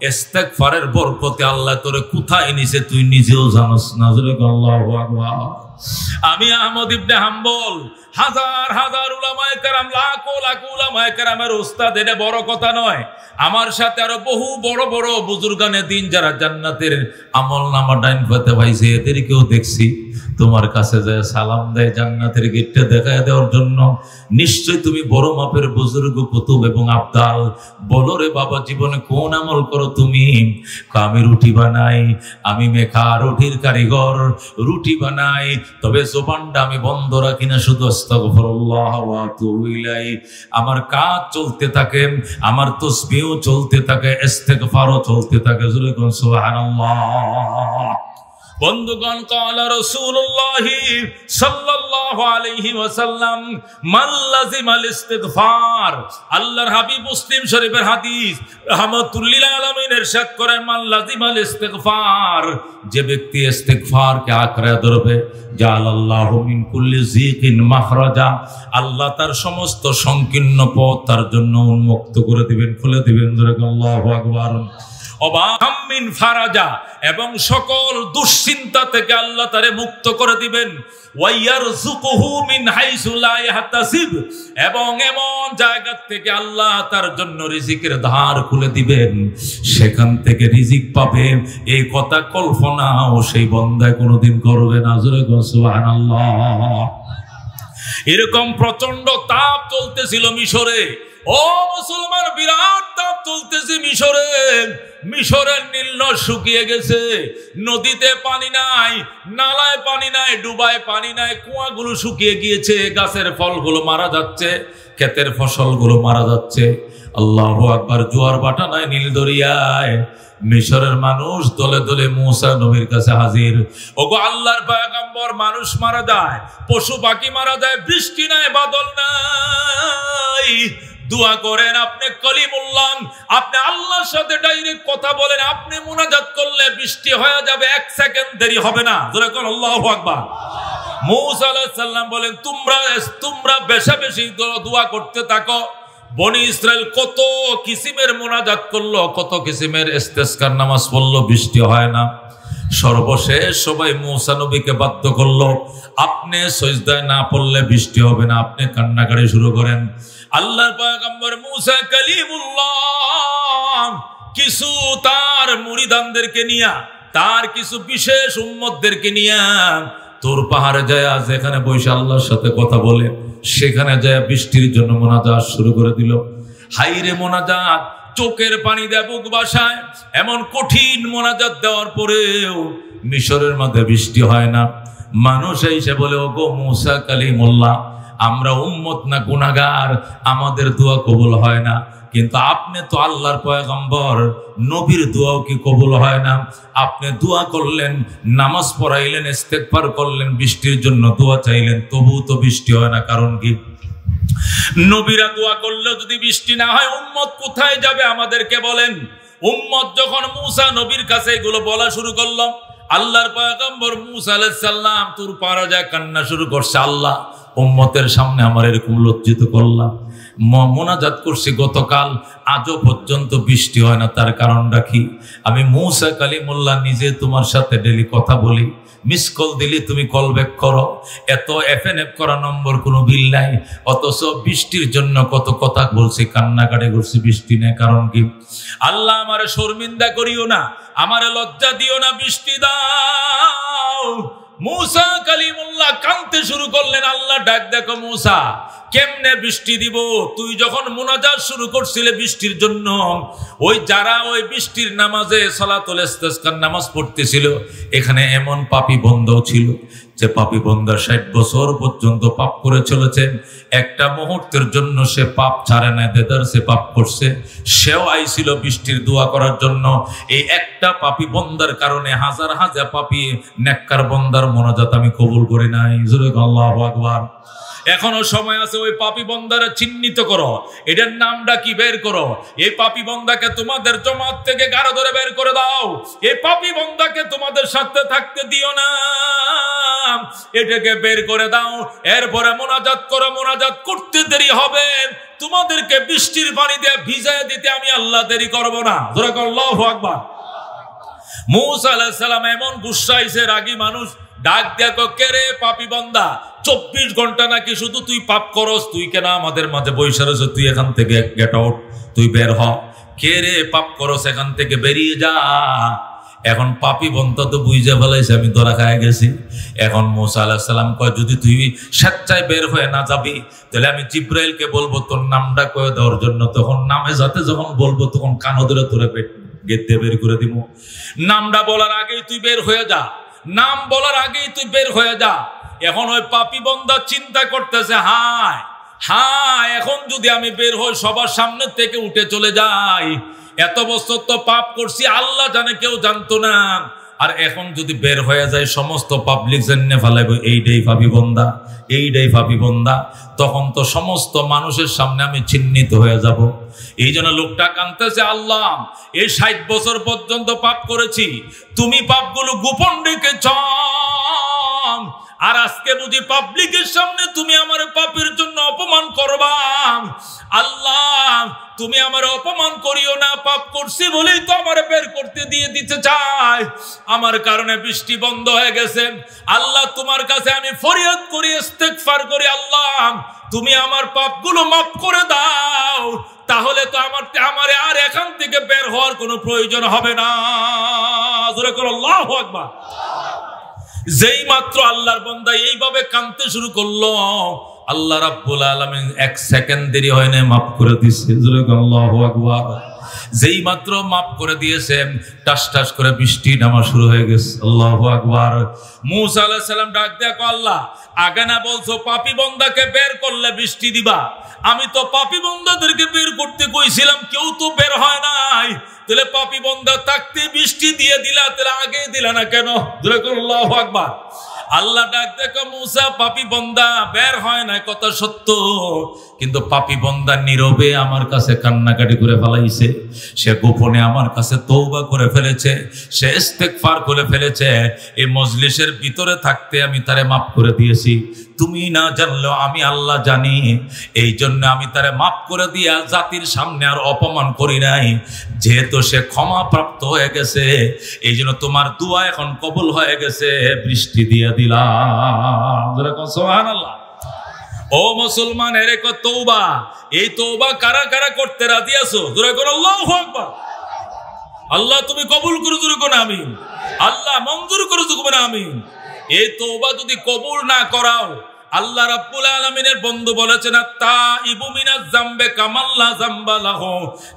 ইস্তেগফারের বরকতে আল্লাহ তোরে কোথায় নিছে তুই নিজেও জানোস না। আল্লাহু আকবার। আমি আহমদ ইবনে হাম্বল হাজার হাজার উলামায়ে কেরাম, লাখো লাখো উলামায়ে কেরামের উস্তাদ, এটা বড় কথা নয়। আমার সাথে আরো বহু বড় বড় বুজুর্গানে দিন যারা জান্নাতের আমলনামা ডাইন পাতে পাইছে, এদেরকেও দেখছি তোমার কাছে যায় সালাম দেয়, জান্নাতের গেটটা দেখায় দেওয়ার জন্য। নিশ্চয় তুমি বড় মাপের বুজুর্গ কুতুব এবং আবদাল। বলো রে বাবা, জীবনে কোন আমল করো তুমি? আমি রুটি বানাই, আমি মেখা রুটির কারিগর, রুটি বানাই, তবে জবানটা আমি বন্ধ রাখি না, শুধু আস্তাগফিরুল্লাহ ওয়া আতুবু ইলাইহি। আমার কাজ চলতে থাকে, আমার তাসবিহও চলতে থাকে, ইস্তিগফারও চলতে থাকে। জোরে কোন সুবহানাল্লাহ। বন্ধুগণ, ক্বালা রাসূলুল্লাহ সাল্লাল্লাহু আলাইহি ওয়াসাল্লাম মান লাযিমাল ইস্তিগফার। আল্লাহর হাবিব মুসলিম শরীফের হাদিস, রাহমাতুল লিল আলামিন ইরশাদ করেন, মান লাযিমাল ইস্তিগফার, যে ব্যক্তি ইস্তিগফারকে আঁকড়ে ধরবে, জাআলাল্লাহু মিন কুল্লি যিকিন মাখরাজা, আল্লাহ তার সমস্ত সংকীর্ণ পথ তার জন্য উন্মুক্ত করে দিবেন, খুলে দিবেন। আল্লাহু আকবার। অবাহাম্মিন ফারাজা, এবং সকল দুশ্চিন্তা থেকে আল্লাহ তারে মুক্ত করে দিবেন। ওয়াইয়ারযুকুহু মিন হাইসু লা ইয়াহতাসিব, এবং এমন জায়গা থেকে আল্লাহ তার জন্য রিজিকের ধার খুলে দিবেন, সেখান থেকে রিজিক পাবে। এই কথা কল্পনাও সেই বান্দা কোনোদিন করবে না। জোরে সুবহানাল্লাহ। এরকম প্রচন্ড তাপ চলতেছিল মিশরে। ও মুসলমান, বিরাট তাপ চলতেছে মিশরে। মিশরের নীল নদ শুকিয়ে গেছে, নদীতে পানি নাই, নালায় পানি নাই, ডুবায় পানি নাই, কুয়াগুলো শুকিয়ে গিয়েছে, গাছের ফলগুলো মারা যাচ্ছে, ক্ষেতের ফসলগুলো মারা যাচ্ছে। আল্লাহু আকবার। জোয়ার বাটা নাই নীল দরিয়ায়। মিশরের মানুষ দলে দলে মুসা নবীর কাছে হাজির। ওগো আল্লাহর পয়গম্বর, মানুষ মারা যায়, পশু পাখি মারা যায়, বৃষ্টি নাই, বাদল নাই, দোয়া করেন। আপনি কলিমুল্লাহ, আপনি আল্লাহর সাথে ডাইরেক্ট কথা বলেন, আপনি মুনাজাত করলে বৃষ্টি হয়ে যাবে, 1 সেকেন্ড দেরি হবে না। জোরে কোন আল্লাহু আকবার। মুসা আলাইহিস সালাম বলেন, তোমরা বেশি বেশি দোয়া করতে থাকো। বনি ইসরাইল কত কিসিমের মুনাজাত করলো, কত কিসিমের ইস্তেসকার নামাজ পড়লো, বৃষ্টি হয় না। সর্বশেষ সবাই মুসা নবীকে বাধ্য করলো, আপনি সিজদায় না পড়লে বৃষ্টি হবে না, আপনি কান্নাকাটি শুরু করেন। আল্লাহর পয়গম্বর মুসা কালিমুল্লাহ কিছু তার মুরিদানদেরকে নিয়া, তার কিছু বিশেষ উম্মতদেরকে নিয়া তোর পাহাড়ে যায়, যেখানে বসে আল্লাহর সাথে কথা বলে, সেখানে যায় বৃষ্টির জন্য মোনাজাত শুরু করে দিল। হাইরে মোনাজাত, চোখের পানি দেয় বুক বাসায়। এমন কঠিন মোনাজাত দেওয়ার পরেও মিশরের মধ্যে বৃষ্টি হয় না। মানুষ এসে বলে, ওগো মুসা কালিমুল্লাহ, আমরা উম্মত না গুনাহগার, আমাদের দোয়া কবুল হয় না, কিন্তু আপনি তো আল্লাহর পয়গম্বর, নবীর দোয়াও কি কবুল হয় না? আপনি দোয়া করলেন, নামাজ পড়াইলেন, ইস্তেগফার করলেন, বৃষ্টির জন্য দোয়া চাইলেন, তবুও তো বৃষ্টি হয় না, কারণ কি? নবীরা দোয়া করলেও যদি বৃষ্টি না হয়, উম্মত কোথায় যাবে আমাদেরকে বলেন? উম্মত যখন মুসা নবীর কাছে এগুলো বলা শুরু করলো, আল্লাহর পয়গম্বর মুসা আলাইহিস সালাম তুর পারা যায় কান্না শুরু করছে, আল্লাহ উম্মতের সামনে আমার এরকম লজ্জিত করলাম, মোনাজাত করছি গতকাল, আজও পর্যন্ত বৃষ্টি হয় না, তার কারণটা কি? আমি মুসা কালিমুল্লাহ নিজে তোমার সাথে ডেলি কথা বলি, মিস কল দিলি তুমি কল ব্যাক করো, এত এফএনএফ করা নম্বর কোনো বিল নাই, অথচ বৃষ্টির জন্য কত কথা বলছি, কান্নাকাটি করছি, বৃষ্টি নেই, কারণ কি? আল্লাহ আমারে শর্মিন্দা করিও না, আমারে লজ্জা দিও না, বৃষ্টি দাও। মুসা কালিমুল্লাহ কাঁদতে শুরু করলেন। আল্লাহ ডাক, দেখো মুসা, কেমনে বৃষ্টি দিব? তুই যখন মুনাজাত শুরু করছিলে বৃষ্টির জন্য, ওই যারা ওই বৃষ্টির নামাজে সালাতুল ইস্তিসকার নামাজ পড়তেছিল, এখানে এমন পাপী বন্দাও ছিল যে পাপী বন্দা 60 বছর পর্যন্ত পাপ করে চলেছে, একটা মুহূর্তের জন্য সে পাপ ছাড়ে না, দেদার সে পাপ করছে, সেও আইছিল বৃষ্টির দোয়া করার জন্য। এই একটা পাপী বন্দার কারণে হাজার হাজার পাপী নেককার বন্দার মুনাজাত আমি কবুল করি নাই। জোরে আল্লাহু আকবার। এখনো সময় আছে, ওই পাপী বন্দারা চিহ্নিত করো, এটার নামটা কি বের করো, এই পাপী বন্দাকে তোমাদের জমাত থেকে গাড়ো ধরে বের করে দাও, এই পাপী বন্দাকে তোমাদের সাথে থাকতে দিও না, এটাকে বের করে দাও। এরপরে মোনাজাত করো, মোনাজাত করতে দেরি হবে, তোমাদেরকে বৃষ্টির পানি দিয়ে ভিজায় দিতে আমি আল্লাহ দেরি করব না। জোরে আল্লাহু আকবার। মুসা আলাইহিস সালাম এমন গুসা আইছে, রাগী মানুষ, ডাক দিয়া কে রে পাপী বান্দা, 24 ঘন্টা নাকি শুধু তুই পাপ করস, তুই কেন আমাদের মাঝে বসে রয়েছ? তুই এখান থেকে গেট আউট, তুই বের হ। কে রে পাপ করস, এখান থেকে বেরিয়ে যা। এখন পাপী বন্ধা তো বুঝে ফেলাইছে আমি ধরা খায় গেছি। এখন মুসা আলাইহিস সালাম কয়, যদি তুই স্বেচ্ছায় বের হয়ে না যাবি তাহলে আমি জিব্রাইলকে বলবো তোর নামটা কয়ে দেওয়ার জন্য। তখন নামে যাতে যখন বলবো তখন কানো ধরে তোরে গেট দিয়ে বের করে দিব। নামটা বলার আগেই তুই বের হয়ে যা, নাম বলার আগেই তুই বের হয়ে যা। এখন ওই পাপী বন্ধা চিন্তা করতেছে, হায় হায়, এখন যদি আমি বের হই সবার সামনে থেকে উঠে চলে যাই, এত বছর তো পাপ করছি, আল্লাহ জানে কেউ জানতো না, আর এখন যদি বের হয়ে যায় সমস্ত পাবলিক জেনে ফেলাইব এইটাই পাপী বন্ধা, এইটাই পাপী বন্ধা, তখন তো সমস্ত মানুষের সামনে আমি চিহ্নিত হয়ে যাব। এই জন্য লোকটা কাঁদতেছে, আল্লাহ এই 60 বছর পর্যন্ত পাপ করেছি, তুমি পাপগুলো গোপন রেখেছ, আর আজকে বুঝি পাবলিকের সামনে তুমি আমার পাপের জন্য অপমান করবা। আল্লাহ তুমি আমার অপমান করিও না, পাপ করছি বলেই তো আমার বের করতে দিয়ে দিতে চাই, আমার কারণে বৃষ্টি বন্ধ হয়ে গেছে। আল্লাহ তোমার কাছে আমি ফরিয়াদ করি, ইস্তেগফার করি, আল্লাহ তুমি আমার পাপগুলো মাফ করে দাও, তাহলে তো আমার আর এখান থেকে বের হওয়ার কোনো প্রয়োজন হবে না। জোরে করে আল্লাহু আকবার। যেই মাত্র আল্লাহর বান্দা এইভাবে কাঁদতে শুরু করলো, আল্লাহ রাব্বুল আলামিন 1 সেকেন্ড দেরি হয় না, মাফ করে দিয়েছে। জোরে করে আল্লাহু আকবার। যেই মাত্র মাফ করে দিয়েছে, টাস টাস করে বৃষ্টি নামা শুরু হয়ে গেছে। আল্লাহু আকবার। মুসা আলাইহিস সালাম ডাক দেয়া কো, আল্লাহ আগে না বলছো পাপী বান্দাকে বের করলে বৃষ্টি দিবা, আমি তো পাপী বান্দাদেরকে বের করতে কইছিলাম, কেউ তো বের হয় নাই, তাহলে পাপী বান্দা থাকতে বৃষ্টি দিয়ে দিলা, তাহলে আগে দিলা না কেন? জোরে করে আল্লাহু আকবার। আল্লাহ ডাক দেখো, মুসা পাপী বান্দা বের হয় না কথা সত্য, কিন্তু পাপী বান্দা নীরবে আমার কাছে কান্নাকাটি করে ফেলাইছে, সে গোপনে আমার কাছে তওবা করে ফেলেছে, সে ইস্তেগফার করে ফেলেছে। এই মজলিসের ভিতরে থাকতে আমি তারে মাফ করে দিয়েছি, তুমি না জানলেও আমি আল্লাহ জানি, এই জন্য আমি তারে মাফ করে দিয়া জাতির সামনে আর অপমান করি নাই। যেহেতু সে ক্ষমা প্রাপ্ত হয়ে গেছে, এই জন্য তোমার দোয়া এখন কবুল হয়ে গেছে, বৃষ্টি দিয়ে দিলাম। সুবহানাল্লাহ। ও মুসলমান, এর এক তওবা, এই তওবা কারা কারা করতে রাজি আছো? জোরে করো আল্লাহু আকবার। আল্লাহ তুমি কবুল করো, জোরে করো আমিন। আল্লাহ মঞ্জুর করো, জোরে করো আমিন। এই তওবা যদি কবুল না করাও, আল্লাহ রাব্বুল আলামিনের বন্ধু বলেছেন, আত-তাইবু মিনাজ যামবে কামাল্লা যামবা লাহু,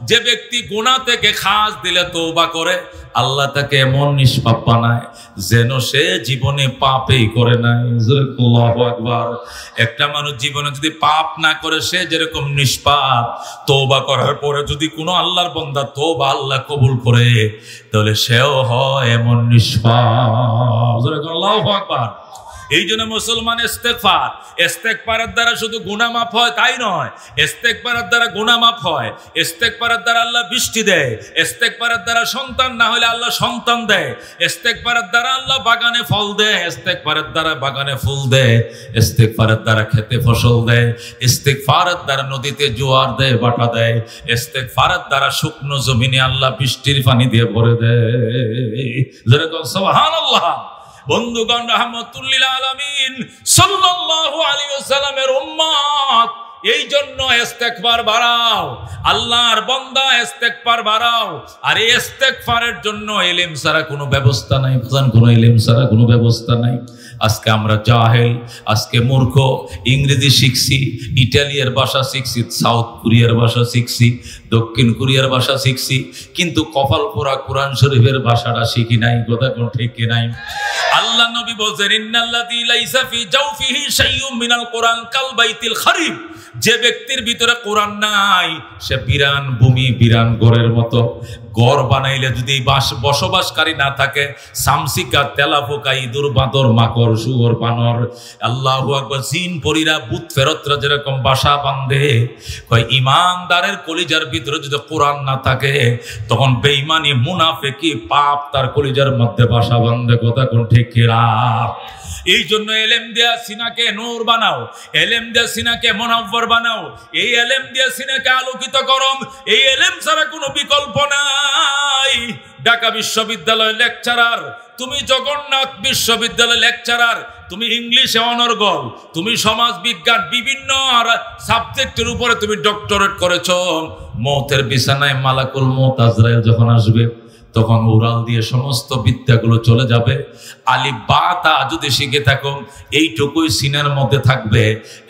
যে ব্যক্তি গুনাহ থেকে খাস দিলে তওবা করে, আল্লাহ তাকে এমন নিষ্পাপ বানায় যেন সে জীবনে পাপই করে নাই। আল্লাহু আকবার। একটা মানুষ জীবনে যদি পাপ না করে, সে যেরকম নিষ্পাপ, তওবা করার পরে যদি কোনো আল্লাহর বান্দা তওবা আল্লাহ কবুল করে, তাহলে সেও হয় এমন নিষ্পাপ। আল্লাহু আকবার। এই জন্য মুসলমান ইস্তেগফারের দ্বারা শুধু গুনাহ মাফ হয় তাই নয়, ইস্তেগফারের দ্বারা গুনাহ মাফ হয়, ইস্তেগফারের দ্বারা আল্লাহ বৃষ্টি দেয়, ইস্তেগফারের দ্বারা সন্তান না হলে আল্লাহ সন্তান দেয়, ইস্তেগফারের দ্বারা আল্লাহ বাগানে ফল দেয়, ইস্তেগফারের দ্বারা বাগানে ফুল দেয়, ইস্তেগফারের দ্বারা খেতে ফসল দেয়, ইস্তেগফারের দ্বারা নদীতে জোয়ার দেয়, বাটা দেয়, ইস্তেগফারের দ্বারা শুকনো জমিনে আল্লাহ বৃষ্টির পানি দিয়ে ভরে দেয়। যেরকম সুবহানাল্লাহ। বন্ধুগণ, রাহমাতুল লিল আলামিন সাল্লাল্লাহু আলাইহি ওয়াসাল্লামের উম্মত, এই জন্য ইস্তেগফার বাড়াও, আল্লাহর বান্দা ইস্তেগফার বাড়াও। আর এই ইস্তেগফারের জন্য ইলম ছাড়া কোনো ব্যবস্থা নাই, বুঝান, কোনো ইলম ছাড়া কোনো ব্যবস্থা নাই। আজকে আমরা জাহেল, আজকে মূর্খ, ইংরেজি শিখছি, ইটালিয়ার ভাষা শিখছি, সাউথ কোরিয়ার ভাষা শিখছি, দক্ষিণ কোরিয়ার ভাষা শিখছি, কিন্তু কপাল পোড়া কোরআন শরীফের ভাষাটা শিখি নাই। কথা কোন ঠিক নাই? আল্লাহ নবী বলেন, ইন্নাল্লাযী লাইসা ফি জাওফিহি শাইউম মিনাল কোরআন কাল বাইতিল খারিব, যে ব্যক্তির ভিতরে কোরআন নাই সে বিরান ভূমি, বিরান ঘরের মতো। ঘর বানাইলে যদি বসবাসকারী না থাকে, সামসিকা, তেলাপোকা, ইঁদুর, বাঁদর, মাকড়, শুয়োর, বানর, আল্লাহু আকবার, জিন পরীরা, ভূত ফেরতরা যেরকম বাসা বাঁধে, কয় ইমানদারের কলিজার ভিতরে যদি কোরআন না থাকে, তখন বেঈমানি, মুনাফিকি, পাপ তার কলিজার মধ্যে বাসা বাঁধে। কথা কোন ঠিক কিনা? এই জন্য এলেম দিয়া সিনাকে নূর বানাও, এলেম দিয়া সিনাকে মুনাওয়ার বানাও, এই এলেম দিয়া সিনাকে আলোকিত করো। এই এলেম ছাড়া কোনো বিকল্প নাই। ঢাকা বিশ্ববিদ্যালয়ের লেকচারার তুমি জগন্নাথ বিশ্ববিদ্যালয়ের লেকচারার, তুমি ইংলিশে অনর্গল, তুমি সমাজ বিজ্ঞান বিভিন্ন সাবজেক্টের উপরে তুমি ডক্টরেট করেছো, মৌতের বিছানায় মালাকুল মৌত আজরাইল যখন আসবে তখন উড়াল দিয়ে সমস্ত বিদ্যাগুলো চলে যাবে। আলিফ বা তা যদি শিখে থাকো এইটুকুই সিনার মধ্যে থাকবে,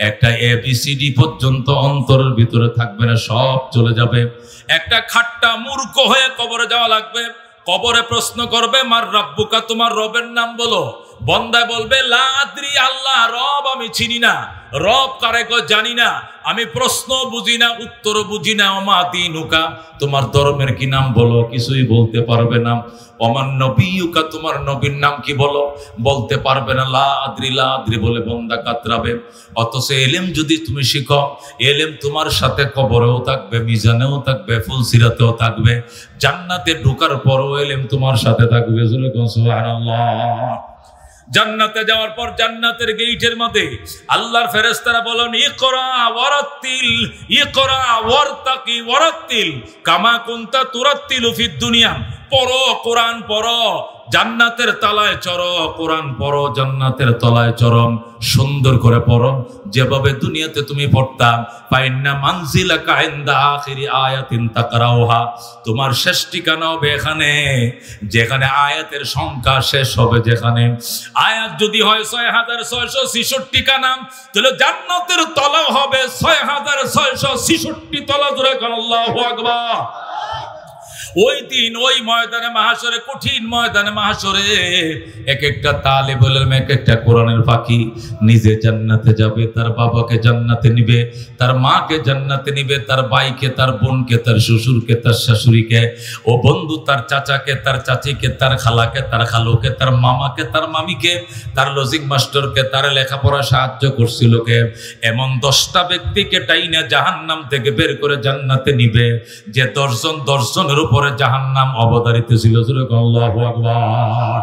একটা ABCD পর্যন্ত অন্তরের ভিতরে থাকবে না, সব চলে যাবে। একটা খাট্টা মূর্খ হয়ে কবরে যাওয়া লাগবে। কবরে প্রশ্ন করবে মার রাব্বুকা, তোমার রবের নাম বলো। বন্দায় বলবে লা আদরি, আল্লাহ রব আমি চিনি না। রব কারে কয় জানি না, আমি প্রশ্ন বুঝি না, উত্তর বুঝি না। ওমা দীনুকা, তোমার ধর্মের কি নাম বলো, কিছুই বলতে পারবে না। ওমান নবিয়ুকা, তোমার নবীর নাম কি বলো, বলতে পারবে না। লা আদরি বলে বন্দা কাতরাবে। অথচ এলেম যদি তুমি শিখো, এলেম তোমার সাথে কবরেও থাকবে, মিজানেও থাকবে, ফুলসিরাতেও থাকবে, জান্নাতে ঢোকার পরও এলেম তোমার সাথে থাকবে। সুবহানাল্লাহ। জান্নাতে যাওয়ার পর জান্নাতের গেটের মধ্যে আল্লাহর ফেরেশতারা বলেন ইকরা ওয়ারাত্তিল, ইকরা ওয়ারতাকি ওয়ারাত্তিল কামা কুনতা তুরাত্তিলু ফিদ দুনিয়া। পড়ো কোরআন পড়ো, জান্নাতের তলায় চড়ো, কোরআন পড়ো, জান্নাতের তলায় চড়ো, সুন্দর করে পড়ো যেভাবে দুনিয়াতে তুমি পড়তা। ফাইন্না মানজিলাকা ইনদা আখিরি আয়াতিন তাকরাউহা, তোমার শেষ ঠিকানা হবে এখানে, যেখানে আয়াতের সংখ্যা শেষ হবে। যেখানে আয়াত যদি হয় 6666 কানা, তাহলে জান্নাতের তলা হবে 6666 তলা। জোরে কোন আল্লাহু আকবার। ওই দিন ওই ময়দানে মাহশরে, কঠিন ময়দানে মাহশরে এক একটা তালেবুল ইলম, এক একটা কোরআনের ফাঁকি নিজে জান্নাতে যাবে, তার বাবাকে জান্নাতে নিবে, তার মাকে জান্নাতে নিবে, তার ভাইকে, তার বোনকে, তার শ্বশুরকে, তার শাশুড়িকে, ও বন্ধু তার চাচাকে, তার চাচিকে, তার খালাকে, তার খালুকে, তার মামাকে, তার মামিকে, তার লজিক মাস্টারকে, তার লেখাপড়া সাহায্য করছিল কে, এমন 10টা ব্যক্তিকে টাইনা জাহান্নাম থেকে বের করে জান্নাতে নিবে, যে 10 জনের উপর জাহান্নাম অবধারিত ছিল। আল্লাহু আকবার।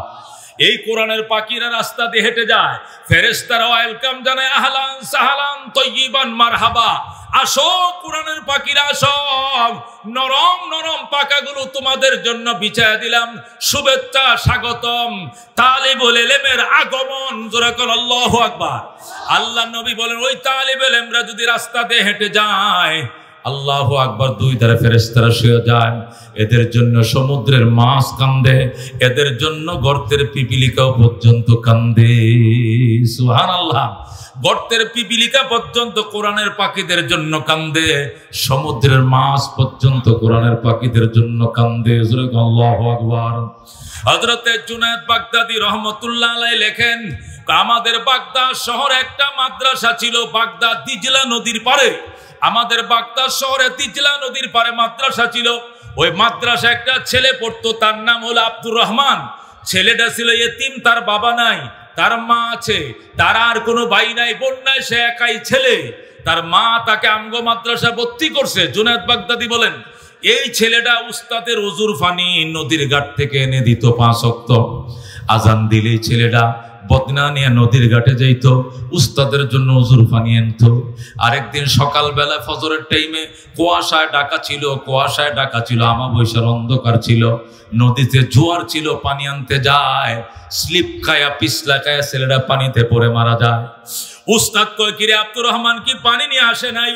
এই কোরআনের পাখিরা রাস্তা দিয়ে হেঁটে যায়, ফেরেশতারা ওয়েলকাম জানায়, আহলান সাহলান তয়্যিবান মারহাবা। আসো কোরআনের পাখিরা, আসো, নরম নরম পাখাগুলো তোমাদের জন্য বিছায়া দিলাম, শুভেচ্ছা স্বাগতম, তালিবুল ইলমের আগমন। জোরে বলেন আল্লাহু আকবার। আল্লাহ নবী বলেন ওই তালিবুল ইলমরা যদি রাস্তা দিয়ে হেঁটে যায়, আল্লাহু আকবার, দুই ধারে ফেরেশতারা শুয়ে যায়, এদের জন্য সমুদ্রের মাছ কান্দে, এদের জন্য গর্তের পিপিলিকাও পর্যন্ত কান্দে। সুবহানাল্লাহ। গর্তের পিপিলিকা পর্যন্ত কোরআনের পাখিদের জন্য কান্দে, সমুদ্রের মাছ পর্যন্ত কোরআনের পাখিদের জন্য কান্দে। আল্লাহু আকবার। হযরতে জুনায়েদ বাগদাদী রাহমাতুল্লাহ আলাইহি লেখেন, আমাদের বাগদাদ শহরে একটা মাদ্রাসা ছিল, বাগদাদ দিজলা নদীর পারে। আমাদের বাগদাদ শহরে দিজলা নদীর পারে মাদ্রাসা ছিল। ওই মাদ্রাসা একটা ছেলে পড়তো, তার নাম হলো আব্দুর রহমান। ছেলেটা ছিল ইতিম, তার বাবা নাই, তার মা আছে, তার আর কোনো ভাই নাই, বোন নাই, সে একাই ছেলে। তার মা তাকে আমগো মাদ্রাসা ভর্তি করছে। জুনায়েদ বাগদাদী বলেন এই ছেলেটা উস্তাদের ওযুর পানি নদীর ঘাট থেকে এনে দিত 5 ওয়াক্ত। আজান দিলেই ছেলেটা বদনা নিয়ে নদীর ঘাটে যাইত, উস্তাদের জন্য ওযুর পানি আনতো। আরেকদিন সকালবেলা ফজরের টাইমে কুয়াশায় ঢাকা ছিল, আমাবস্যার অন্ধকার ছিল, নদীতে জোয়ার ছিল, পানি আনতে যায়, স্লিপ খায়া পিছলা খায়া ছেলেটা পানিতে পড়ে মারা যায়। উস্তাদ কয় কিরে আব্দুর রহমান কি পানি নিয়ে আসে নাই?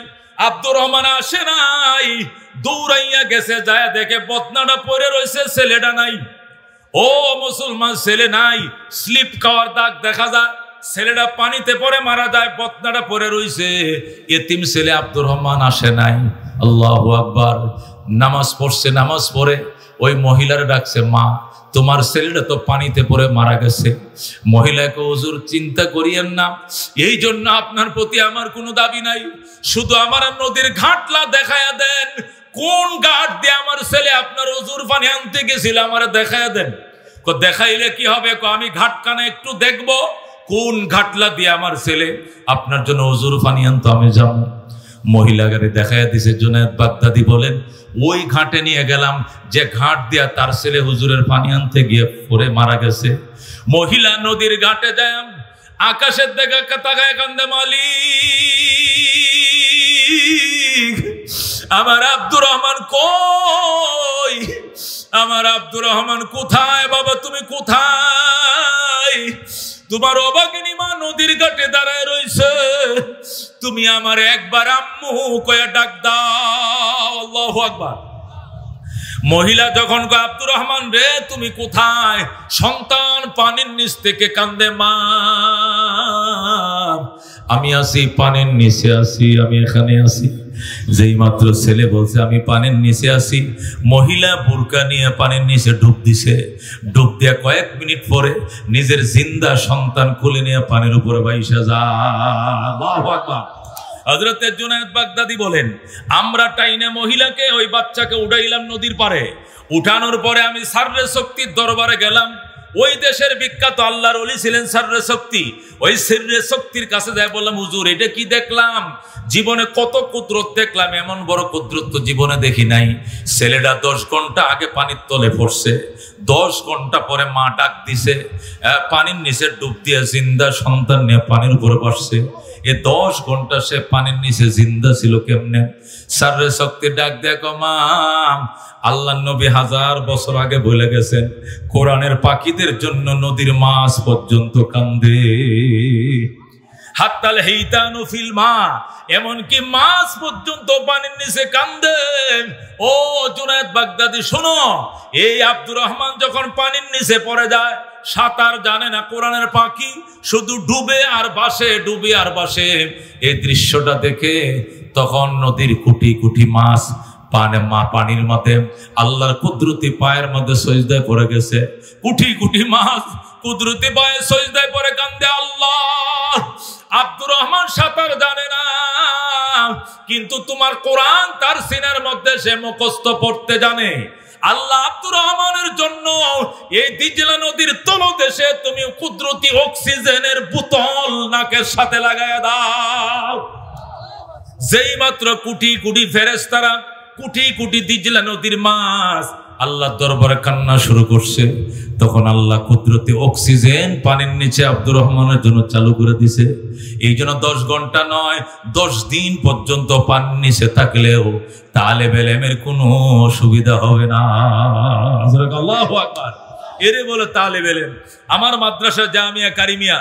আব্দুর রহমান আসে নাই, দৌড়াইয়া গেছে, যায় দেখে বদনাটা পড়ে রয়েছে, ছেলেটা নাই। ও মুসলমান, ছেলে নাই, স্লিপ খাওয়ার দাগ দেখা যায়, ছেলেটা পানিতে পড়ে মারা যায়, বদনাটা পড়ে রইছে, এতিম ছেলে আব্দুর রহমান আসে নাই। আল্লাহু আকবার। নামাজ পড়ছে, নামাজ পড়ে ওই মহিলার ডাকছে, মা তোমার ছেলেটা তো পানিতে পড়ে মারা গেছে। মহিলাকে হুজুর চিন্তা করিয়েন না, এই জন্য আপনার প্রতি আমার কোনো দাবি নাই, শুধু আমার নদীর ঘাটলা দেখায়া দেন, কোন ঘাট দিয়ে আমার ছেলে আপনার ওযুর পানি আনতে গেছিল আমার দেখায়া দেন। দেখাইলে কি হবে? আমি ঘাটখানা একটু দেখবো, কোন ঘাটলা দিয়ে আমার ছেলে আপনার জন্য ওযুর পানি আনতো, আমি যাব। মহিলা গাড়ি দেখাইয়া দিছে। জুনায়েদ বাগদাদী বলেন ওই ঘাটে নিয়ে গেলাম যে ঘাট দিয়া তার ছেলে হুজুরের পানি আনতে গিয়ে পড়ে মারা গেছে। মহিলা নদীর ঘাটে যায়, আকাশের দিকে তাকায় কান্দে, মালিক আমার আব্দুর রহমান কই? আমার আব্দুর রহমান কোথায়? বাবা তুমি কোথায়? তোমার অবাগিনী মা নদীর ঘাটে দাঁড়ায় রইছে, তুমি আমার একবার আম্মু কয়া ডাক দাও। আল্লাহু আকবার। মহিলা যখন কয় আব্দুর রহমান রে তুমি কোথায়, সন্তান পানির নিচ থেকে কান্দে, মা আমি আসি পানির নিচে আসি, আমি এখানে আসি। যেই মাত্র ছেলে বলছে আমি পানির নিচে আসি, মহিলা বুরকা নিয়ে পানির নিচে ডুব দিছে। ডুব দিয়া কয়েক মিনিট পরে নিজের জিন্দা সন্তান কোলে নিয়ে পানির উপরে বাইসা যায়। আল্লাহু আকবার। হযরত জুনায়েদ বাগদাদি বলেন, আমরা টাইনে মহিলাকে ওই বাচ্চাকে উঠাইলাম নদীর পারে। উঠানোর পরে আমি সাররে শক্তির দরবারে গেলাম। ওই দেশের বিখ্যাত আল্লাহর ওলি ছিলেন সাররে শক্তি। ওই সাররে শক্তির কাছে যাই বললাম, হুজুর এটা কি দেখলাম? জীবনে কত কুদরত দেখলাম, এমন বড় কুদরত তো জীবনে দেখি নাই। ছেলেটা 10 ঘন্টা আগে পানির তলে পড়ছে, 10 ঘন্টা পরে মা ডাক দিছে, পানির নিচে ডুব দিয়ে জিন্দা সন্তান নিয়ে পানির উপরে বসছে। এ 10 ঘন্টা সে পানির নিচে জিন্দা ছিল কেমনে? সাররে শক্তি ডাক দেখো মা, আল্লাহ নবী 1000 বছর আগে বলে গেছেন, কোরআনের পাখিদের জন্য নদীর মাছ পর্যন্ত কান্দে। হাত্তাল হিতানু ফিল মা, এমনকি মাছ পর্যন্ত পানির নিচে কান্দে। ও জুনায়েদ বাগদাদি শোনো, এই আব্দুর রহমান যখন পানির নিচে পড়ে যায়, সাঁতার জানে না কোরআনের পাখি, শুধু ডুবে আর বাসে, ডুবে আর বাসে। এই দৃশ্যটা দেখে তখন নদীর কোটি কোটি মাছ পানির মধ্যে আল্লাহর কুদরতি পায়ের মধ্যে সজদায় পড়ে গেছে। কোটি কোটি মাছ কুদরতি পায়ে সজদায় পড়ে কান্দে। আল্লাহ, আব্দুর রহমান সাঁতার জানে না, কিন্তু তোমার কোরআন তার সিনার মধ্যে সে মুখস্থ পড়তে জানে। আল্লাহ আব্দুর রহমানের জন্য এই দিজলা নদীর তলদেশে তুমি কুদরতি অক্সিজেনের বোতল নাকের সাথে লাগায়া দাও। যেই মাত্র কোটি কোটি ফেরেশতারা, কোটি কোটি দিজলা নদীর মাছ আল্লাহর দরবারে কান্না শুরু করছে, তখন আল্লাহ কুদরতি অক্সিজেন পানির নিচে আব্দুর রহমানের জন্য চালু করে দিছে। এই জন্য 10 ঘন্টা নয়, 10 দিন পর্যন্ত পানির নিচে থাকলেও তালেব ইলমের কোনো অসুবিধা হবে না। আল্লাহু আকবার। এরে বলে তালেব ইলম। আমার মাদ্রাসা জামিয়া কারিমিয়া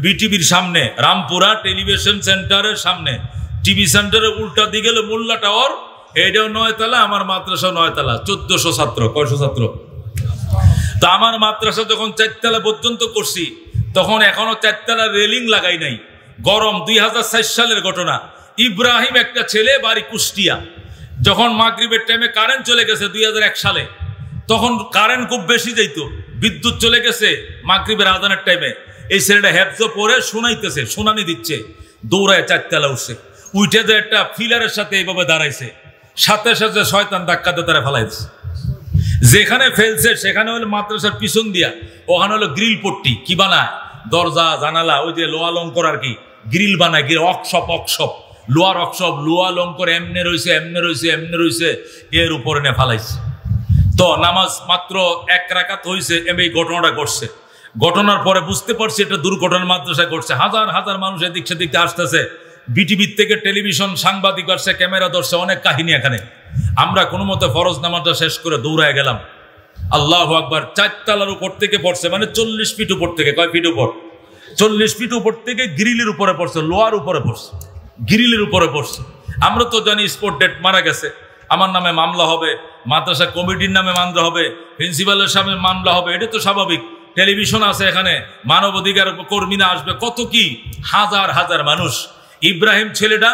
বিটিভির সামনে, রামপুরা টেলিভিশন সেন্টারের সামনে, টিভি সেন্টারের উল্টা দিকে গেলে মোল্লা টাওয়ার, এটাও 9 তলা, আমার মাদ্রাসা 9 তলা, 1400 ছাত্র। কয়শো ছাত্র? তো আমার মাদ্রাসা যখন 4 তলা পর্যন্ত করছি, তখন এখনো 4 তলা রেলিং লাগাই নাই। গরম 2004 সালের ঘটনা। ইব্রাহিম একটা ছেলে, বাড়ি কুষ্টিয়া। যখন মাগরিবের টাইমে কারেন্ট চলে গেছে 2001 সালে, তখন কারেন্ট খুব বেশি যাইত, বিদ্যুৎ চলে গেছে মাগরিবের আজানের টাইমে। এই ছেলেটা হেফজ পড়ে শোনাইতেছে, শুনানি দিচ্ছে, দৌড়ায় 4 তলা উঠছে। উঠে যে একটা ফিলারের সাথে এইভাবে দাঁড়াইছে, সাথে সাথে শয়তান ধাক্কাতে তারা ফেলাইছে। যেখানে ফেলছে সেখানে হলো মাদ্রাসার পিছন দিয়া, ওখানে হলো গ্রিল পট্টি, কি বানায় দরজা জানালা, ওই যে লোহা লঙ্কর আর কি, গ্রিল বানায়, অকশপ লোহার অকশপ, লোহা লঙ্কর এমনে রয়েছে, এমনে রয়েছে, এমনে রয়েছে, এর উপরে নে ফেলাইছে। তো নামাজ মাত্র 1 রাকাত হয়েছে, এই ঘটনাটা ঘটছে। ঘটনার পরে বুঝতে পারছি এটা দুর্ঘটনা মাদ্রাসায় ঘটছে। হাজার হাজার মানুষ এদিক সেদিক আসতেছে, বিটিভির থেকে টেলিভিশন সাংবাদিক আসছে, ক্যামেরা ধরছে, অনেক কাহিনী এখানে। আমরা কোনো মতে ফরজ নামাজটা শেষ করে দৌড়ায় গেলাম। আল্লাহু আকবার। 4 তলার উপর থেকে পড়ছে, মানে 40 ফিট উপর থেকে। কয় ফিট উপর? 40 ফিট উপর থেকে গ্রিলের উপরে পড়ছে, লোহার উপরে পড়ছে, গ্রিলের উপরে পড়ছে। আমরা তো জানি স্পট ডেট, মারা গেছে, আমার নামে মামলা হবে, মাদ্রাসা কমিটির নামে মামলা হবে, প্রিন্সিপালের সামনে মামলা হবে, এটা তো স্বাভাবিক। টেলিভিশন আছে এখানে, মানবাধিকার কর্মীরা আসবে, কত কি, হাজার হাজার মানুষ। ইব্রাহিম ছেলেটা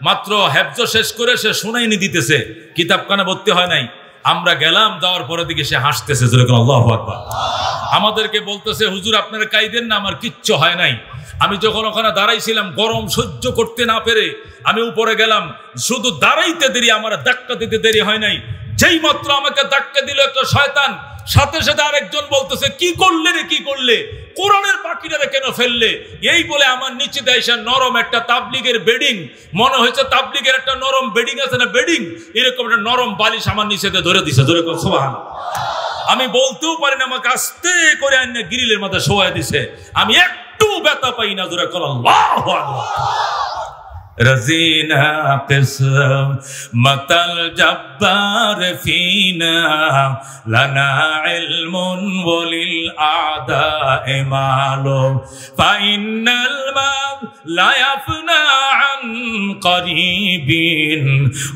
মাত্র হেফজ শেষ করে সে শুনাইনি দিতেছে, কিতাবখানা ভর্তি হয় নাই। আমরা গেলাম, যাওয়ার পরে দিকে সে হাসতেছে, যেরকম আল্লাহু আকবার। আমাদেরকে বলতেছে, হুজুর আপনারা কাইদেন না, আমার কিচ্ছু হয় নাই। আমি যখন ওখানে দাঁড়াইছিলাম, গরম সহ্য করতে না পেরে আমি উপরে গেলাম। শুধু দাঁড়াইতে দেরি, আমার ধাক্কা দিতে দেরি হয় নাই। যেই মাত্র আমাকে ধাক্কা দিল একটা শয়তান, সাথে সাথে আরেকজন বলতেছে, কি করলে রে, কি করলে, কোরআনের পাখিটারে কেন ফেললে? এই বলে আমার নিচে দেয় নরম একটা তাবলিগের বেডিং, মনে হয়েছে তাবলিগের একটা নরম বেডিং আছে না, বেডিং, এরকম একটা নরম বালিশ আমার নিচেতে ধরে দিছে। ধরে সুবহানাল্লাহ। আমি বলতেও পারি না, আমাকে আস্তে করে আইনে গ্রিলের মাথায় শোয়াই দিছে। আমি একটু ব্যথা পাই না। ধরে আল্লাহু আকবার। رزينا قسمة الجبار فينا لنا علم وللأعداء مال فإن المال لا يفنى عن قريب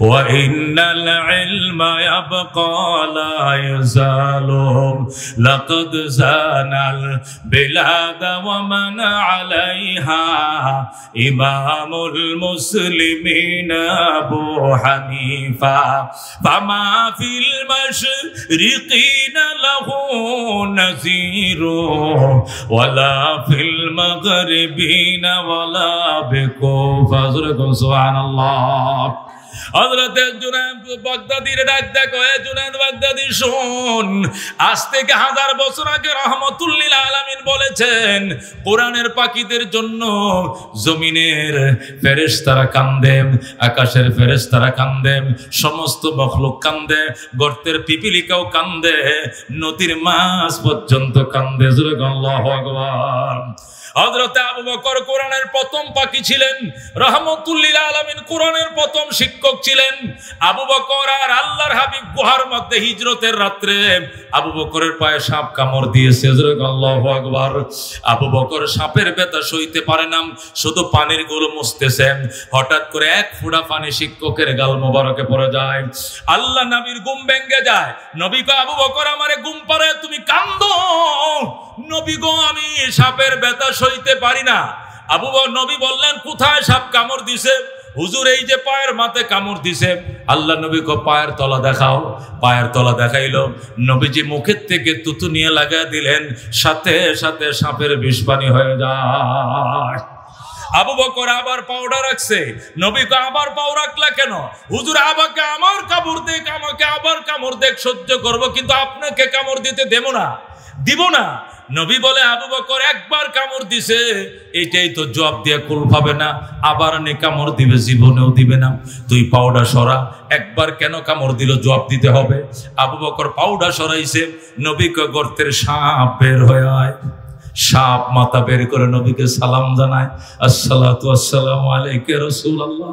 وإن العلم يبقى لا يزال لقد زان البلاد ومن عليها إمام المسلمين أبو حنيفة فما في المشرقين له نذير ولا في المغربين ولا بكوفة سبحان الله হযরত জুনায়েদ বাগদাদীর ডাক দেখো, এ জুনায়েদ বাগদাদী শোন, আজ থেকে 1000 বছর আগে রাহমাতুল্লিল আলামিন বলেছেন কোরআনের পাখীদের জন্য জমিনের ফেরেশতারা কান্দে, আকাশের ফেরেশতারা কান্দে, সমস্ত মখলুক কান্দে, গর্তের পিপিলিকাও কান্দে, নদীর মাছ পর্যন্ত কান্দে। আল্লাহু আকবার। হযরত আবু বকর কোরআনের প্রথম পাখি ছিলেন, রাহমাতুল্লিল আলামিন কোরআনের প্রথম শিক্ষক ছিলেন। আবু বকর আর আল্লাহর হাবিব গুহার মধ্যে হিজরতের রাত্রে আবু বকরের পায়ে সাপ কামড় দিয়েছে। আল্লাহু আকবার। আবু বকর সাপের ব্যথা সইতে পারে না, শুধু পানির গুলো মুছতেছেন, হঠাৎ করে এক ফোঁটা পানি শিক্ষকের গাল মোবারকে পড়ে যায়। আল্লাহ নবীর ঘুম ভেঙে যায়। নবী কয়, আবু বকর আমারে ঘুম পাড়ে, তুমি কান্দো। নবী গো, আমি সাপের ব্যথা সইতে পারি না। নবী বললেন, কোথায় সাপ কামড় দিছে? হুজুর, এই যে পায়ের মাথায় কামড় দিছে। আল্লাহ নবী কো, পায়ের তলা দেখাও। পায়ের তলা দেখাইলো। নবীজি মুখের থেকে তুতু নিয়ে লাগা দিলেন, সাথে সাথে সাপের বিষ পানি হয়ে যায়। আবু বকর আবার পাউডার রাখছে। নবী কো, আবার পাউ রাখলা কেন? হুজুর, আমাকে আমার কামড় দেখ, আমাকে আবার কামড় দেখ, সহ্য করব, কিন্তু আপনাকে কামড় দিতে দিব না। নবী বলে, আবু বকর একবার কামড় দিছে, এইটাই তো জবাব দিয়ে কুল পাবে না, আবার নে কামড় দিবে, জীবনেও দিবে না। তুই পাউডার সরা, একবার কেন কামড় দিল জবাব দিতে হবে। আবু বকর পাউডার সরাইছে। নবীকে গর্তের সাপ বের হয়ে আয়। সাপ মাথা বের করে নবীকে সালাম জানায়, আসসালাতু আসসালামু আলাইকা রাসূলুল্লাহ,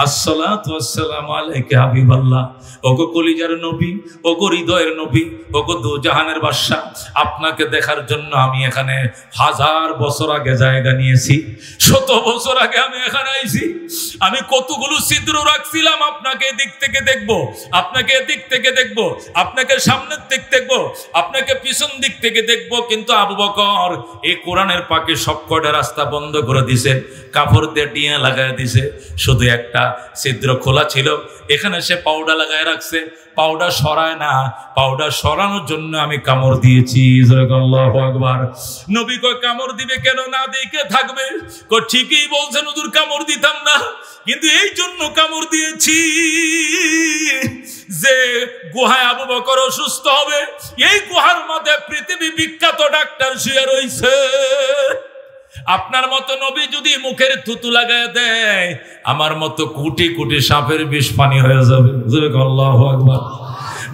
আসসালাতু আসসালামু আলাইকা হাবিবাল্লাহ। ওগো কলিজার নবী, ওগো হৃদয়ের নবী, ওগো দু জাহানের বাদশা, আপনাকে দেখার জন্য আমি এখানে 1000 বছর আগে জায়গা নিয়েছি, 100 বছর আগে আমি এখানে আইছি। আমি কতগুলো ছিদ্র রাখছিলাম, আপনাকে এদিক থেকে দেখবো, আপনাকে এদিক থেকে দেখবো, আপনাকে সামনের দিক দেখবো, আপনাকে পিছন দিক থেকে দেখবো, কিন্তু আবু বকর এই কোরআনের পাকে সব কয়টা রাস্তা বন্ধ করে দিছে, কাপড় দিয়ে টিয়া লাগায় দিছে, শুধু একটা ছিদ্র খোলা ছিল, এখানে সে পাউডার লাগায় রাখছে। পাউডার সরায় না, পাউডার সরানোর জন্য আমি কামড় দিয়েছি। আল্লাহু আকবার। নবী কয়, কামড় দিবে কেন? না দেখে থাকবে? কয়, ঠিকই বলছেন হুজুর, কামড় দিতাম না, কিন্তু এই জন্য কামড় দিয়েছি যে গুহায় আবু বকর অসুস্থ হবে, এই গুহার মধ্যে পৃথিবী বিখ্যাত ডাক্তার শুয়ে রয়েছে। আপনার মতো নবী যদি মুখের থুতু লাগায় দেয়, আমার মতো কোটি কোটি সাপের বিষ পানি হয়ে যাবে। আল্লাহু আকবার।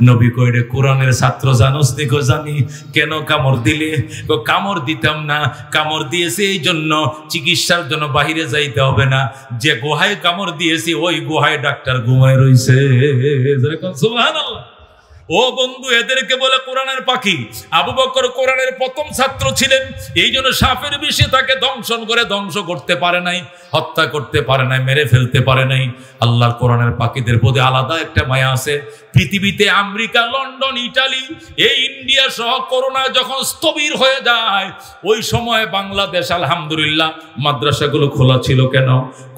নবী কইরে, কোরআনের ছাত্র জানোস নি? কো জানি। কেন কামড় দিলে? কো কামড় দিতাম না, কামড় দিয়েছি এই জন্য চিকিৎসার জন্য বাহিরে যাইতে হবে না, যে গুহায় কামড় দিয়েছি ওই গুহায় ডাক্তার ঘুমায় রইছে। সুবহানাল্লাহ। ও বন্ধু, এদেরকে বলে কোরআনের পাখি। আবু বকর কোরআনের প্রথম ছাত্র ছিলেন, এই জন্য সাপের বিষে তাকে ধ্বংস করতে পারে নাই, হত্যা করতে পারে নাই, মেরে ফেলতে পারে নাই। আল্লাহর কোরআনের পাখিদের প্রতি আলাদা একটা মায়া আছে। পৃথিবীতে আমেরিকা, লন্ডন, ইটালি, এই ইন্ডিয়া সহ করোনা যখন স্থবির হয়ে যায়, ওই সময় বাংলাদেশ আলহামদুলিল্লাহ মাদ্রাসাগুলো খোলা ছিল। কেন?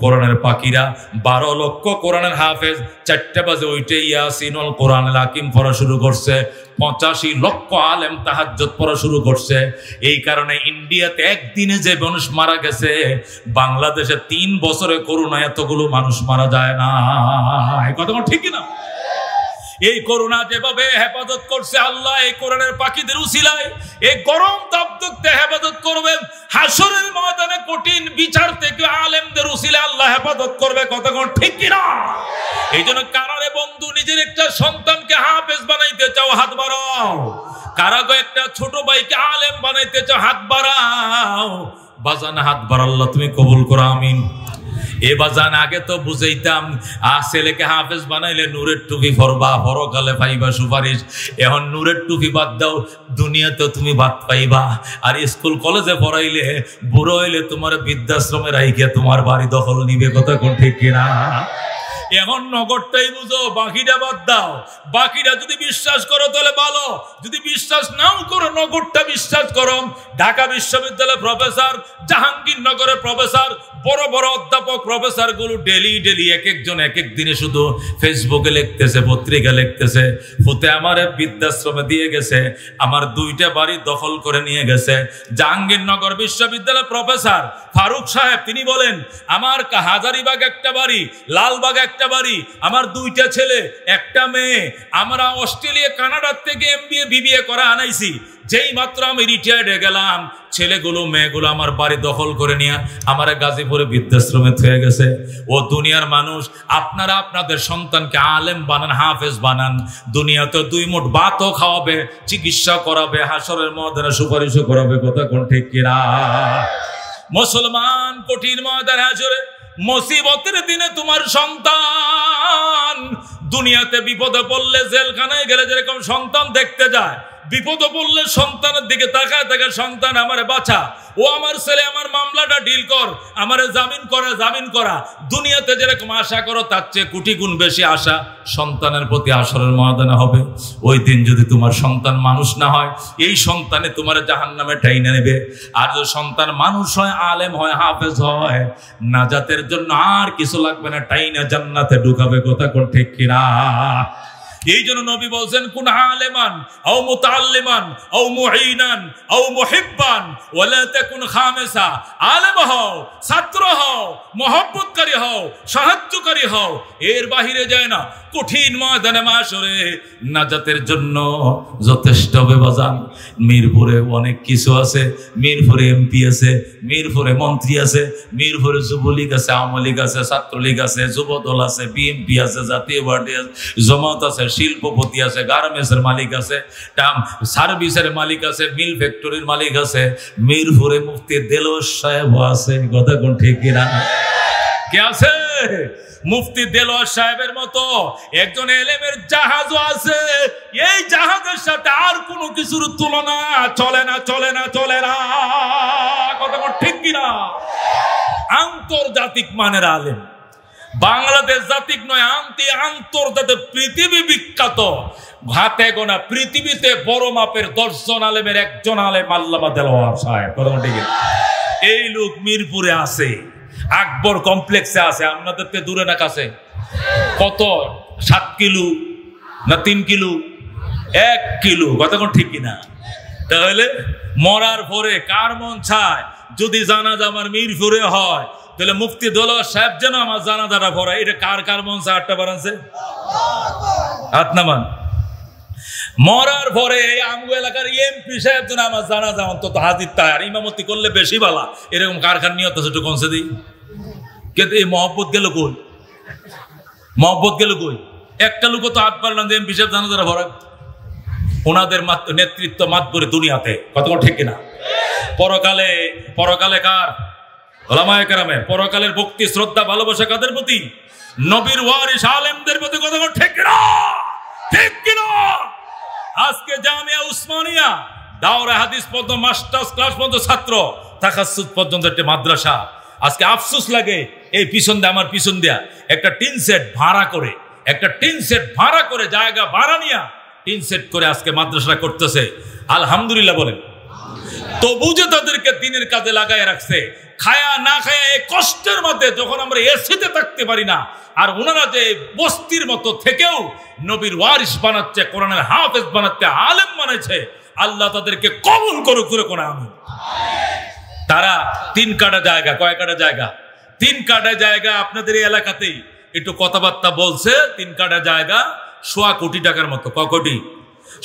কোরআনের পাখিরা 12 লক্ষ কোরআনের হাফেজ 4টা বাজে ওইটে ইয়াসিনুল কোরআনুল হাকিম পড়া শুরু করছে। 85 লক্ষ আলেম তাহাজ্জুদ পড়া শুরু করছে। এই কারণে ইন্ডিয়াতে একদিনে যে মানুষ মারা গেছে, বাংলাদেশে 3 বছরে করোনা এতগুলো মানুষ মারা যায় না। এই কথা ঠিক না? এই করোনা যেভাবে হেফাজত করছে আল্লাহ, এই কোরআনের পাখিদের উসিলায় এই গরম তাপদগ্ধে হেফাজত করবেন। হাসরের ময়দানে কঠিন বিচার থেকে আলেমদের উসিলায় আল্লাহ হেফাজত করবে। কথা ঠিক কিনা? এই জন্য কারারে বন্ধু, নিজের একটা সন্তানকে হাফেজ বানাইতে চাও, হাত বাড়াও। কারাগো একটা ছোট ভাইকে আলেম বানাইতে চাও, হাত বাড়াও। বাজানা হাত বাড়াল্লাহ তুমি কবুল করো, আমিন। এ বাজান আগে তো বুঝাইতাম ছেলেকে হাফেজ বানাইলে নূরের টুপি পরবা, পরকালে পাইবা সুপারিশ। এখন নূরের টুপি বাদ দাও, দুনিয়াতে তুমি বাদ পাইবা। আর স্কুল কলেজে পড়াইলে বুড়ো হইলে তোমার বৃদ্ধাশ্রমে রাইখে তোমার বাড়ি দখল নিবে। কথা কোন ঠিক কিনা? এখন নগরটাই বুঝো, বাকিটা বাদ দাও। বাকিটা যদি বিশ্বাস করো তাহলে ভালো, যদি বিশ্বাস নাও করো নগরটা বিশ্বাস করো। ঢাকা বিশ্ববিদ্যালয়ের প্রফেসর, জাহাঙ্গীরনগরের প্রফেসর, বড় বড় অধ্যাপক প্রফেসর গুলো ডেলি ডেলি এক একজন এক এক দিনে শুধু ফেসবুকে লিখতেছে, পত্রিকা লিখতেছে, হতে আমারে বৃদ্ধাশ্রমে দিয়ে গেছে, আমার 2টা বাড়ি দখল করে নিয়ে গেছে। জাহাঙ্গীরনগর বিশ্ববিদ্যালয়ের প্রফেসর ফারুক সাহেব তিনি বলেন, আমার হাজারীবাগ একটা বাড়ি, লালবাগ একটা বাড়ি, আমার 2টা ছেলে, একটা মেয়ে, আমরা অস্ট্রেলিয়া কানাডার থেকে MBA BBA করা আনাইছি। যেই মাত্র আমি রিটায়ার্ড হয়ে গেলাম, ছেলেগুলো মেয়েগুলো আমার বাড়ি দখল করে নিয়ে আমার গাজীপুরে বৃদ্ধাশ্রমে থয়ে গেছে। ও দুনিয়ার মানুষ, আপনারা আপনাদের সন্তানকে আলেম বানান, হাফেজ বানান, দুনিয়াতে 2 মুঠ ভাতও খাওয়াবে, চিকিৎসা করাবে, হাসরের ময়দানে সুপারিশও করাবে। কথা কোন ঠিক কিনা? মুসলমান কঠিন ময়দানে হাসরে মুসিবতের দিনে তোমার সন্তান দুনিয়াতে বিপদে পড়লে জেলখানায় গেলে যেরকম সন্তান দেখতে যায়, বিপদে পড়লে সন্তানের দিকে তাকায় থাকে, সন্তান আমারে বাঁচা, ও আমার ছেলে, আমার মামলাটা ডিল কর, আমারে জামিন করা, জামিন করা। দুনিয়াতে যেরকম আশা করো তার চেয়ে কোটি গুণ বেশি আশা সন্তানের প্রতি হাসরের ময়দানে হবে। ওই দিন যদি তোমার সন্তান মানুষ না হয়, এই সন্তানে তোমার জাহান্নামে ঠাইনা নেবে। আর যদি সন্তান মানুষ হয়, আলেম হয়, হাফেজ হয়, নাজাতের জন্য আর কিছু লাগবে না, টাইনা জান্নাতে ঢুকাবে। কথা কোন ঠিক কিনা? এই জন্য নবী বলছেন, কুন আলেমান আও মুতাআল্লিমান আও মুঈনান আও মুহিব্বান ওয়ালা তাকুন খামিসা। আলেম হও, ছাত্র হও, মহব্বতকারী হও, সাহায্যকারী হও, এর বাহিরে যায় না। কঠিন ময়দানে মাশরে নাজাতের জন্য যথেষ্ট ব্যবধান। মিরপুরে অনেক কিছু আছে, মিরপুরে MP আছে, মিরপুরে মন্ত্রী আছে, মিরপুরে যুবলীগ আছে, আওয়ামী লীগ আছে, ছাত্রলীগ আছে, যুবদল আছে, BNP আছে, জাতীয় পার্টি আছে, জমাত আছে, শিল্পপতি আছে, গার্মেন্টসের মালিক আছে, সার্ভিসের মালিক আছে, মিল ফ্যাক্টরির মালিক আছে, মিরপুরে মুফতি দেলোয়ার সাহেব আছে। কথা কোন ঠিক কিনা? কে আছে? মুফতি দেলোয়ার সাহেবের মতো একজন এলেমের জাহাজও আছে। এই জাহাজের সাথে আর কোনো কিছুর তুলনা চলে না, চলে না, চলে না। কথা ঠিক কিনা? আন্তর্জাতিক মানের আলেম, বাংলাদেশ জাতিক নয়, আন্তর্জাতিক, পৃথিবী বিখ্যাত, হাতে গোনা পৃথিবীতে বড় মাপের 10 জন আলেমের একজন আলেম আল্লামা দেলোয়ার সাহেব। এই লোক মিরপুরে আছে, আকবর কমপ্লেক্সে আছে, আপনাদের তো দূরে না কাছে। কত? 7 কিলো না 3 কিলো? 1 কিলো। কথা কোন ঠিক কিনা? তাহলে মরার পরে কার মন চায় যদি জানাজা আমার মিরপুরে হয়, তাহলে মুফতি দেলোয়ার সাহেব যেন আমার জানাজাটা পড়ায়, এটা কার কার মন চায়? 8টা বাড়াচ্ছে হাত নামান। মরার পরে আমগো এলাকার MP সাহেব যেন আমার জানাজা অন্তত হাজির তার ইমামতি করলে বেশি ভালো, এরকম কারখার নিয়ত আছে, একটু কনসে দিই। কিন্তু এই মহব্বত গেল কই? মহব্বত গেল কই? একটা লোক তো হাত পারলাম যে MP সাহেব জানাজাটা পড়ায়। ওনাদের নেতৃত্ব মাতবরে দুনিয়াতে। কত ঠিক কিনা? পরকালে, পরকালে কার? ওলামায়ে কেরামের। পরকালের ভক্তি, শ্রদ্ধা, ভালোবাসা কাদের প্রতি? নবীর ওয়ারিস আলেমদের প্রতি। কত ঠিক কিনা? ঠিক কিনা? আজকে জামিয়া উসমানিয়া দাওরা হাদিস পর্যন্ত, মাস্টার্স ক্লাস পর্যন্ত ছাত্র, তাকাসসুস পর্যন্ত একটা মাদ্রাসা। আজকে আফসোস লাগে, এই পিছন দিয়ে, আমার পিছন দিয়া একটা টিন সেট ভাড়া করে, একটা টিন সেট ভাড়া করে, জায়গা ভাড়া নিয়া টিন সেট করে আজকে মাদ্রাসা করতেছে। আলহামদুলিল্লাহ বলেন। তো বুঝে তাদেরকে দিনের কাজে লাগায় রাখছে। খায়া না খায়া এই কষ্টের মধ্যে যখন আমরা এসিতে থাকতে পারি না, আর ওনারা যে বস্তির মতো থেকেও নবীর ওয়ারিস বানাচ্ছে, কোরআনের হাফেজ বানাচ্ছে, আলেম বানাচ্ছে, আল্লাহ তাদেরকে কবুল করুক। করে কোন আমিন। তারা 3 কাটা জায়গা, কয় কাটা জায়গা? 3 কাটা জায়গা আপনাদের এই এলাকাতেই একটু কথাবার্তা বলছে। 3 কাটা জায়গা 1.25 কোটি টাকার মতো। ক কোটি?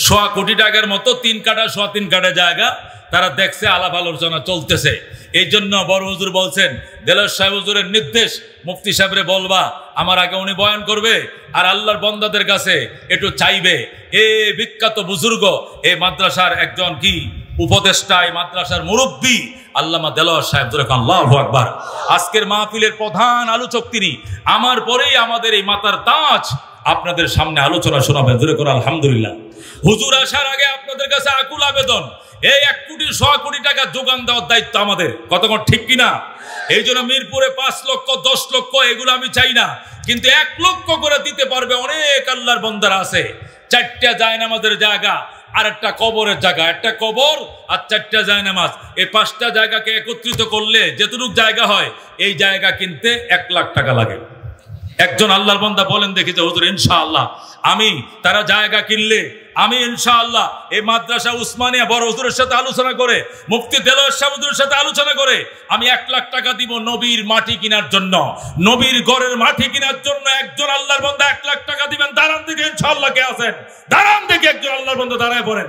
1.25 কোটি টাকার মতো 3 কাটা, 3.25 কাটা জায়গা তারা দেখছে, আলাপ আলোচনা চলতেছে। এই জন্য বড় হুজুর বলছেন, দেলোয়ার সাহেব হুজুরের নির্দেশ, মুফতি সাহেবরে বলবা, আমার আগে উনি বয়ান করবে, আর আল্লাহর বন্দাদের কাছে একটু চাইবে। এ বিখ্যাত বুজুর্গ, এই মাদ্রাসার একজন কি উপদেষ্টা, এই মাদ্রাসার মুরব্বী, আল্লামা দেলোয়ার সাহেব, আল্লাহু আকবার। আজকের মাহফিলের প্রধান আলোচক তিনি। আমার পরেই আমাদের এই মাতার তাজ আপনাদের সামনে আলোচনা শোনাবেন। জোরে করে আলহামদুলিল্লাহ। হুজুর আসার আগে আপনাদের কাছে আকুল আবেদন, এই 1 কোটি 100 কোটি টাকা যোগান দেওয়ার দায়িত্ব আমাদের, কতক্ষণ ঠিক কিনা? এই জন্য মিরপুরে 5 লক্ষ 10 লক্ষ এগুলো আমি চাই না, কিন্তু 1 লক্ষ করে দিতে পারবে অনেক আল্লাহর বান্দারা আছে। 4টা জায়নামাজের জায়গা আর একটা কবরের জায়গা, একটা কবর আর 4টা জায়নামাজ, এই 5টা জায়গাকে একত্রিত করলে যেটুকু জায়গা হয়, এই জায়গা কিনতে 1 লাখ টাকা লাগে। একজন আল্লাহর বান্দা বলেন দেখি যে হুজুর ইনশাআল্লাহ আমি তারা জায়গা কিনলে আমি ইনশাআল্লাহ এই মাদ্রাসা উসমানিয়া বড় হুজুরের সাথে আলোচনা করে, মুফতি দেলোয়ার সাহেব হুজুরের সাথে আলোচনা করে আমি 1 লাখ টাকা দিব নবীর মাটি কেনার জন্য, নবীর ঘরের মাটি কেনার জন্য। একজন আল্লাহর বান্দা 1 লাখ টাকা দিবেন, দাঁড়ান দেখে ইনশাআল্লাহ কে আছেন, দাঁড়ান দেখে একজন আল্লাহর বান্দা দাঁড়ায় পড়েন।